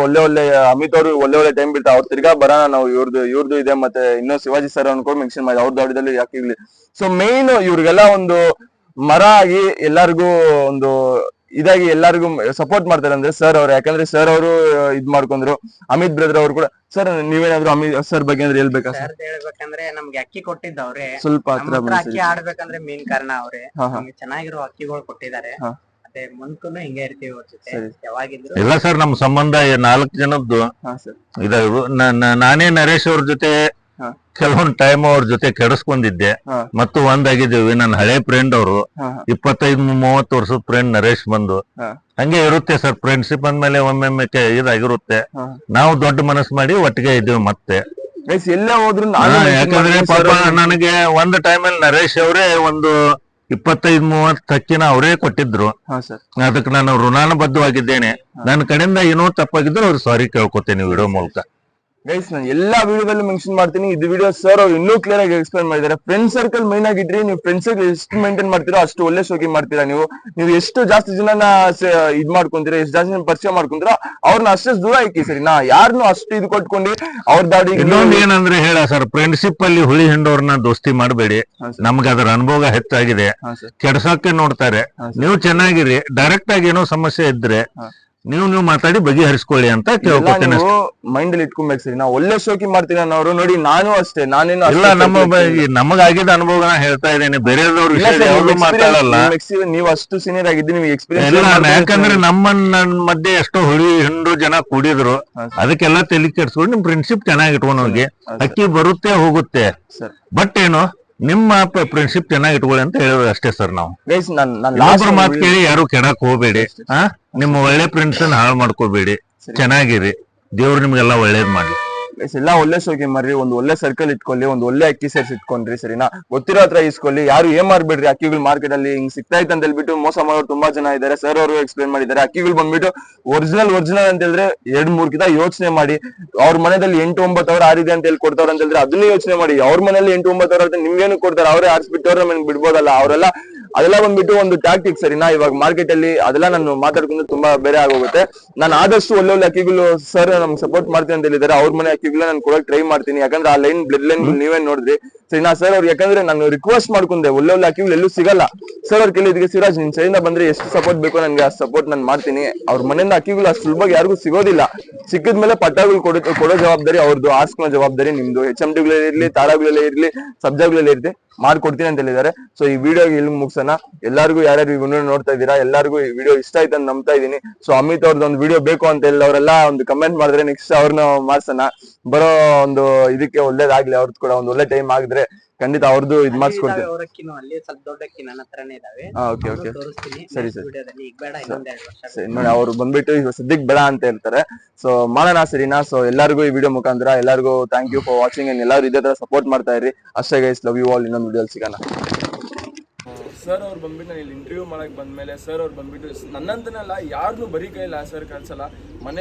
ಒಳ್ಳೆ ಅಮಿತ್ ಅವರು ಒಳ್ಳೆ ಟೈಮ್ ಬಿಡ್ತಾರೆ. ಅವ್ರು ತಿರ್ಗಾ ಬರೋಣ ನಾವು. ಇವ್ರದ್ದು ಇದೆ, ಮತ್ತೆ ಇನ್ನೂ ಶಿವಾಜಿ ಸರ್ ಅನ್ಕೊಂಡು ಮೆನ್ಷನ್ ಮಾಡಿ ಅವ್ರದ್ದು ಆಡಿದಲ್ಲಿ ಯಾಕೆ ಇರ್ಲಿ. ಸೊ ಮೇನ್ ಇವ್ರಿಗೆಲ್ಲ ಒಂದು ಮರ ಆಗಿ ಎಲ್ಲಾರ್ಗು ಒಂದು ಇದಾಗಿ ಎಲ್ಲಾರ್ಗು ಸಪೋರ್ಟ್ ಮಾಡ್ತಾರೆ ಅಂದ್ರೆ ಸರ್ ಅವ್ರು. ಯಾಕಂದ್ರೆ ಸರ್ ಅವರು ಇದ್ ಮಾಡ್ಕೊಂಡ್ರು. ಅಮಿತ್ ಬ್ರದರ್ ಅವರು ಕೂಡ. ಸರ್ ನೀವೇನಾದ್ರು ಅಮಿತ್ ಸರ್ ಬಗ್ಗೆ ಅಂದ್ರೆ ಹೇಳ್ಬೇಕಾ ಸರ್? ಹೇಳ್ಬೇಕಂದ್ರೆ ನಮ್ಗೆ ಅಕ್ಕಿ ಕೊಟ್ಟಿದ್ದವ್ರೆ, ಸ್ವಲ್ಪ ಹತ್ರ ಅಕ್ಕಿ ಆಡ್ಬೇಕಂದ್ರೆ ಮೇನ್ ಕಾರಣ ಅವ್ರೆ. ನಮ್ಗೆ ಚೆನ್ನಾಗಿರೋ ಅಕ್ಕಿಗಳು ಕೊಟ್ಟಿದ್ದಾರೆ. ಮತ್ತೆ ಮುಂದ್ಕೂನು ಹಿಂಗೆ ಇರ್ತೀವಿ ಅವ್ರ ಜೊತೆ ಯಾವಾಗಿದ್ರು. ಇಲ್ಲ ಸರ್, ನಮ್ ಸಂಬಂಧ 4 ಜನದ್ದು ಇದಾದ್ರು. ನಾನೇ ನರೇಶ್ ಅವ್ರ ಜೊತೆ ಕೆಲವೊಂದ್ ಟೈಮ್ ಅವ್ರ ಜೊತೆ ಕೆಡಿಸ್ಕೊಂಡಿದ್ದೆ. ಮತ್ತು ಒಂದಾಗಿದ್ದೀವಿ. ನನ್ನ ಹಳೆ ಫ್ರೆಂಡ್ ಅವರು 25-30 ವರ್ಷದ ಫ್ರೆಂಡ್ ನರೇಶ್ ಬಂದು. ಹಂಗೆ ಇರುತ್ತೆ ಸರ್, ಫ್ರೆಂಡ್ಶಿಪ್ ಅಂದ್ಮೇಲೆ ಒಮ್ಮೊಮ್ಮೆ ಇದಾಗಿರುತ್ತೆ. ನಾವು ದೊಡ್ಡ ಮನಸ್ಸು ಮಾಡಿ ಒಟ್ಟಿಗೆ ಇದ್ದೀವಿ ಮತ್ತೆ. ಎಲ್ಲೇ ಹೋದ್ರು ಯಾಕಂದ್ರೆ ಪಾಪ ನನಗೆ ಒಂದು ಟೈಮಲ್ಲಿ ನರೇಶ್ ಅವರೇ ಒಂದು 25-30 ಅಕ್ಕಿನ ಅವರೇ ಕೊಟ್ಟಿದ್ರು. ಅದಕ್ಕೆ ನಾನು ಋಣಾನುಬದ್ಧವಾಗಿದ್ದೇನೆ. ನನ್ನ ಕಡೆಯಿಂದ ಏನೋ ತಪ್ಪಾಗಿದ್ರು ಅವ್ರು ಸಾರಿ ಕೇಳ್ಕೊತೇನೆ ವಿಡಿಯೋ ಮೂಲಕ. ಗೈಸ್ ನಾನು ಎಲ್ಲಾ ವಿಡಿಯೋದಲ್ಲೂ ಮೆನ್ಷನ್ ಮಾಡ್ತೀನಿ. ಇದು ವಿಡಿಯೋ ಸರ್ ಅವ್ರು ಇನ್ನೂ ಕ್ಲಿಯರ್ ಆಗಿ ಎಕ್ಸ್ಪ್ಲೈನ್ ಮಾಡಿದ್ದಾರೆ. ಫ್ರೆಂಡ್ ಸರ್ಕಲ್ ಮೈನ್ ಆಗಿದ್ರಿ. ನೀವು ಫ್ರೆಂಡ್ ಸರ್ಕಲ್ ಎಷ್ಟು ಮೇಂಟೈನ್ ಮಾಡ್ತೀರೋ ಅಷ್ಟು ಒಳ್ಳೆ ಶೋಕಿ ಮಾಡ್ತೀರಾ. ನೀವು ಎಷ್ಟು ಜಾಸ್ತಿ ಜನನ ಇದ್ ಮಾಡ್ಕೊಂತೀರಾ, ಎಷ್ಟು ಜಾಸ್ತಿ ಜನ ಪರಿಚಯ ಮಾಡ್ಕೊಂತೀರಾ, ಅವ್ರನ್ನ ಅಷ್ಟೇ ದೂರ ಇಕ್ಕಿ. ಸರಿ ನಾ ಯಾರನ್ನು ಅಷ್ಟು ಇದು ಕೊಟ್ಕೊಂಡು ಅವ್ರ ದಾಡಿ. ಇನ್ನೊಂದು ಏನಂದ್ರೆ ಹೇಳ ಸರ್, ಫ್ರೆಂಡ್ಶಿಪ್ ಅಲ್ಲಿ ಹುಳಿ ಹಿಂಡೋರ್ನ ದೋಸ್ತಿ ಮಾಡಬೇಡಿ. ನಮ್ಗೆ ಅದರ ಅನುಭವ ಹೆಚ್ಚಾಗಿದೆ. ಕೆಡ್ಸಕ್ಕೆ ನೋಡ್ತಾರೆ. ನೀವು ಚೆನ್ನಾಗಿರಿ. ಡೈರೆಕ್ಟ್ ಆಗಿ ಏನೋ ಸಮಸ್ಯೆ ಇದ್ರೆ ನೀವು ಮಾತಾಡಿ ಬಗೆಹರಿಸ್ಕೊಳ್ಳಿ ಅಂತ ಕೇಳ್ಕೊತೇನೆ. ಮೈಂಡ್ ಅಲ್ಲಿ ಇಟ್ಕೊಬೇಕು. ಸರಿ ನಾವು ಒಳ್ಳೆ ಶೋಕಿ ಮಾಡ್ತೀನಿ ಅನ್ನೋರು ನೋಡಿ. ನಾನು ಅಷ್ಟೇ, ನಾನೇನು ಇಲ್ಲ, ನಮಗಾಗಿದ್ದ ಅನುಭವ ಹೇಳ್ತಾ ಇದ್ದೇನೆ. ಬೇರೆಯವ್ರ ವಿಷಯ ಮಾತಾಡಲ್ಲ. ನೀವು ಅಷ್ಟು ಸೀನಿಯರ್ ಆಗಿದ್ದು, ನೀವು ಎಕ್ಸ್ಪೀರಿಯನ್ಸ್. ಯಾಕಂದ್ರೆ ನನ್ನ ಮಧ್ಯೆ ಎಷ್ಟೋ ಹುಳಿ ಹಿಂಡು ಜನ ಕೂಡಿದ್ರು. ಅದಕ್ಕೆಲ್ಲ ತಲೆ ಕೆಡ್ಸ್ಕೊಂಡು ನಿಮ್ ಫ್ರೆಂಡ್ಶಿಪ್ ಚೆನ್ನಾಗಿ ಇಟ್ಕೊಂಡು ಹೋಗಿ. ಅಕ್ಕಿ ಬರುತ್ತೆ ಹೋಗುತ್ತೆ, ಬಟ್ ಏನು ನಿಮ್ಮ ಫ್ರೆಂಡ್ಶಿಪ್ ಚೆನ್ನಾಗಿ ಇಟ್ಕೊಳ್ಳಿ ಅಂತ ಹೇಳೋದು ಅಷ್ಟೇ ಸರ್. ನಾವು ಮಾತು ಕೇಳಿ ಯಾರು ಕೆಡಕ್ ಹೋಗ್ಬೇಡಿ. ನಿಮ್ಮ ಒಳ್ಳೆ ಫ್ರೆಂಡ್ಸ್ ಹಾಳು ಮಾಡ್ಕೋಬೇಡಿ. ಚೆನ್ನಾಗಿರಿ. ದೇವ್ರು ನಿಮ್ಗೆಲ್ಲ ಒಳ್ಳೇದ್ ಮಾಡ್ಲಿ. ಎಲ್ಲ ಒಳ್ಳೆ ಶೋಕಿ ಮಾಡ್ರಿ. ಒಂದು ಒಳ್ಳೆ ಸರ್ಕಲ್ ಇಟ್ಕೊಳ್ಳಿ. ಒಂದು ಒಳ್ಳೆ ಅಕ್ಕಿ ಸೇರ್ಸ್ ಇಟ್ಕೊಂಡ್ರಿ. ಸರಿನಾ? ಗೊತ್ತಿರೋ ಹತ್ರ ಇಸ್ಕೊಳ್ಳಿ. ಯಾರು ಏನ್ ಮಾಡ್ಬೇಡ್ರಿ. ಅಕ್ಕಿಗಳು ಮಾರ್ಕೆಟ್ ಅಲ್ಲಿ ಹಿಂಗ್ ಸಿಗ್ತಾ ಇತ್ತು ಅಂತ ಹೇಳ್ಬಿಟ್ಟು ಮೋಸ ಮಾಡೋರು ತುಂಬಾ ಜನ ಇದಾರೆ. ಸರ್ ಅವರು ಎಕ್ಸ್ಪ್ಲೇನ್ ಮಾಡಿದ್ದಾರೆ. ಅಕ್ಕಿಗಳು ಬಂದ್ಬಿಟ್ಟು ಒರಿಜಿನಲ್ ಅಂತ ಹೇಳಿದ್ರೆ 2-3 ಕಿತ ಯೋಚನೆ ಮಾಡಿ. ಅವ್ರ ಮನೆಯಲ್ಲಿ 8-9 ಅವರ್ ಆರಿದೆ ಅಂತ ಹೇಳಿ ಕೊಡ್ತಾರ ಅಂತ ಹೇಳಿದ್ರೆ ಅದನ್ನೇ ಯೋಚನೆ ಮಾಡಿ. ಅವ್ರ ಮನೇಲಿ 8-9 ಅವರ್ ಅಂತ ನಿಮ್ಗೇನು ಕೊಡ್ತಾರೆ? ಅವರೇ ಆರಿಸ್ಬಿಟ್ಟು ನಮ್ಗೆ ಬಿಡ್ಬೋದಲ್ಲ. ಅದೆಲ್ಲ ಬಂದ್ಬಿಟ್ಟು ಒಂದು ಟ್ಯಾಕ್ಟಿಕ್. ಸರಿನಾ? ಇವಾಗ ಮಾರ್ಕೆಟ್ ಅಲ್ಲಿ ಅದೆಲ್ಲ ನಾನು ಮಾತಾಡ್ಕೊಂಡು ತುಂಬಾ ಬೇರೆ ಆಗೋಗುತ್ತೆ. ನಾನು ಆದಷ್ಟು ಒಳ್ಳೆ ಅಕ್ಕಿಗಳು ಸರ್ ನಮ್ಗೆ ಸಪೋರ್ಟ್ ಮಾಡ್ತೀನಿ ಅಂತ ಹೇಳಿದ್ದಾರೆ. ಅವ್ರ ಮನೆ ಅಕ್ಕಿಗಳು ನಾನು ಕೊಡಕ್ ಟ್ರೈ ಮಾಡ್ತೀನಿ. ಯಾಕಂದ್ರೆ ಆ ಲೈನ್ ಬ್ಲಡ್ ಲೈನ್ ನೀವೇನ್ ನೋಡಿದ್ರಿ. ಸರಿನಾ ಸರ್ ಅವ್ರು? ಯಾಕಂದ್ರೆ ನಾನು ರಿಕ್ವೆಸ್ಟ್ ಮಾಡ್ಕೊಂಡೆ, ಒಳ್ಳೆ ಅಕ್ಕಿಗಳು ಎಲ್ಲೂ ಸಿಗಲ್ಲ. ಸರ್ ಅವ್ರು ಕೇಳಿದ್ಗೆ, ಶಿವರಾಜ್ ನಿನ್ ಸೈಡಿಂದ ಬಂದ್ರೆ ಎಷ್ಟು ಸಪೋರ್ಟ್ ಬೇಕೋ ನನ್ಗೆ ಆ ಸಪೋರ್ಟ್ ನಾನು ಮಾಡ್ತೀನಿ. ಅವ್ರ ಮನೆಯಿಂದ ಅಕ್ಕಿಗಳು ಅಷ್ಟು ಸುಲಭವಾಗಿ ಯಾರಿಗೂ ಸಿಗೋದಿಲ್ಲ. ಸಿಕ್ಕಿದ್ಮೇಲೆ ಪಟ್ಟಾಗಳು ಕೊಡೋ ಜವಾಬ್ದಾರಿ ಅವ್ರದ್ದು, ಆಸ್ಕೋ ಜವಾಬ್ದಾರಿ ನಿಮ್ದು. HMD ಇರ್ಲಿ, ತಾರಾಗಳಲ್ಲೇ ಇರ್ಲಿ, ಸಬ್ಜಾಗಳಲ್ಲೇ ಇರ್ಲಿ, ಮಾಡ್ಕೊಡ್ತೀನಿ ಅಂತ ಹೇಳಿದ್ದಾರೆ. ಸೊ ಈ ವಿಡಿಯೋ ಇಲ್ಲಿ ಮುಗಿಸೋಣ. ಎಲ್ಲರಿಗೂ ಯಾರ್ಯಾರು ಈ ನೋಡ್ತಾ ಇದ್ದೀರಾ ಎಲ್ಲರಿಗೂ ಈ ವಿಡಿಯೋ ಇಷ್ಟ ಆಯ್ತು ಅಂತ ನಂಬ್ತಾ ಇದೀನಿ. ಸೊ ಅಮಿತ್ ಅವ್ರದ್ದು ಒಂದು ವಿಡಿಯೋ ಬೇಕು ಅಂತ ಹೇಳಿ ಅವರೆಲ್ಲ ಒಂದು ಕಮೆಂಟ್ ಮಾಡಿದ್ರೆ ನೆಕ್ಸ್ಟ್ ಅವ್ರನ್ನ ಮಾಡ್ಸೋಣ. ಬರೋ ಒಂದು ಇದಕ್ಕೆ ಒಳ್ಳೇದಾಗ್ಲಿ. ಅವ್ರದ್ದು ಕೂಡ ಒಂದು ಒಳ್ಳೆ ಟೈಮ್ ಆಗಿದ್ರೆ ಖಂಡಿತ ಅವ್ರದ್ದು ಇದ್ ಮಾಡಿಸ್ಕೊಡ್ತೀನಿ. ಸರಿ ಸರಿ ನೋಡಿ, ಅವ್ರು ಬಂದ್ಬಿಟ್ಟು ಈಗ ಸದ್ಯಕ್ಕೆ ಬೇಡ ಅಂತ ಹೇಳ್ತಾರೆ. ಸೊ ಮಾಡೋಣ. ಸರಿನಾ? ಸೊ ಎಲ್ಲರಿಗೂ ಈ ವಿಡಿಯೋ ಮುಖಾಂತರ ಎಲ್ಲರಿಗೂ thank you for watching. And ಎಲ್ಲರೂ ಇದೇ ತರ ಸಪೋರ್ಟ್ ಮಾಡ್ತಾ ಇರಿ ಅಷ್ಟೇ ಗೈಸ್. Love you all. ಇನ್ನೊಂದು ವಿಡಿಯೋ ಸಿಗೋಣ. ಸರ್ ಅವ್ರು ಬಂದ್ಬಿಟ್ಟು ನಾನು ಇಲ್ಲಿ ಇಂಟರ್ವ್ಯೂ ಮಾಡಕ್ ಬಂದ್ಮೇಲೆ ಸರ್ ಅವ್ರು ಬಂದ್ಬಿಟ್ಟು ನನ್ನಂತನಲ್ಲ ಯಾರನ್ನೂ ಬರೀ ಕೈಲ್ಲ ಸರ್ ಕಳ್ಸಲ್ಲ.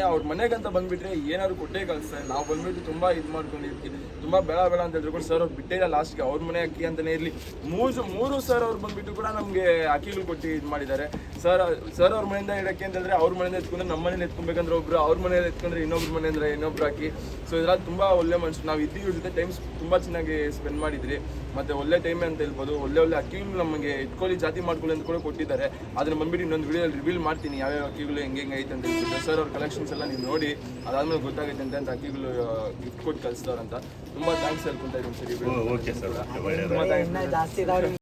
ಅವ್ರ ಮನೆಗಂತ ಬಂದ್ಬಿಟ್ರೆ ಏನಾದ್ರು ಕೊಟ್ಟೇ ಕಳಿಸ್ತಾರೆ. ನಾವು ಬಂದ್ಬಿಟ್ಟು ತುಂಬಾ ಇದು ಮಾಡ್ಕೊಂಡಿರ್ತೀವಿ. ತುಂಬಾ ಬೇಡ ಅಂತ ಹೇಳ್ಕೊಂಡು ಸರ್ ಅವ್ರು ಬಿಟ್ಟೇ ಇಲ್ಲ. ಲಾಸ್ಟ್ಗೆ ಅವ್ರ ಮನೆ ಅಕ್ಕಿ ಅಂತಾನೆ ಇರ್ಲಿ ಮೂರು ಸರ್ ಅವ್ರು ಬಂದ್ಬಿಟ್ಟು ಕೂಡ ನಮ್ಗೆ ಅಕ್ಕಿಗಳು ಕೊಟ್ಟು ಇದು ಮಾಡಿದ್ದಾರೆ. ಸರ್ ಅವ್ರ ಮನೆಯಿಂದ ಇಡಕ್ಕೆ ಅಂತ ಹೇಳಿದ್ರೆ ಅವ್ರ ಮನೆಯಿಂದ ಎತ್ಕೊಂಡ್ರೆ ನಮ್ಮ ಮನೇಲಿ ಎತ್ಕೊಬೇಕಂದ್ರೆ ಒಬ್ರು, ಅವ್ರ ಮನೇಲಿ ಎತ್ಕೊಂಡ್ರೆ ಇನ್ನೊಬ್ರ ಮನೆ ಅಂದ್ರೆ ಇನ್ನೊಬ್ರು ಹಾಕಿ. ಸೊ ಇದ್ರಲ್ಲಿ ತುಂಬಾ ಒಳ್ಳೆ ಮನುಷ್ಯರು. ನಾವು ಇವ್ರ ಜೊತೆ ಟೈಮ್ ತುಂಬಾ ಚೆನ್ನಾಗಿ ಸ್ಪೆಂಡ್ ಮಾಡಿದ್ರಿ. ಮತ್ತೆ ಒಳ್ಳೆ ಟೈಮ್ ಅಂತ ಹೇಳ್ಬೋದು. ಒಳ್ಳೆ ಅಕ್ಕಿಗಳು ನಮಗೆ ಇಟ್ಕೊಳ್ಳಿ, ಜಾತಿ ಮಾಡ್ಕೊಳ್ಳಿ ಅಂತ ಕೂಡ ಕೊಟ್ಟಿದ್ದಾರೆ. ಅದನ್ನ ಬಂದ್ಬಿಟ್ಟು ಇನ್ನೊಂದು ವಿಡಿಯೋದಲ್ಲಿ ರಿವೀಲ್ ಮಾಡ್ತೀನಿ ಯಾವ್ಯಾವ ಅಕ್ಕಿಗಳು ಹೆಂಗೆ ಐತೆ ಅಂತ ಹೇಳ್ಬಿಟ್ಟು. ಸರ್ ಅವ್ರ ಕಲೆಕ್ಷನ್ಸ್ ಎಲ್ಲ ನೀವು ನೋಡಿ ಅದಾದ್ಮೇಲೆ ಗೊತ್ತಾಗೈತೆ ಅಂತ ಅಕ್ಕಿಗಳು ಗಿಫ್ಟ್ ಕೊಟ್ಟು ಕಳಿಸ್ತಾರಂತ. ತುಂಬಾ ಥ್ಯಾಂಕ್ಸ್ ಹೇಳ್ಕೊಂತ ಇದ್ದೀನಿ ಸರ್. ತುಂಬಾ ಥ್ಯಾಂಕ್ಸ್.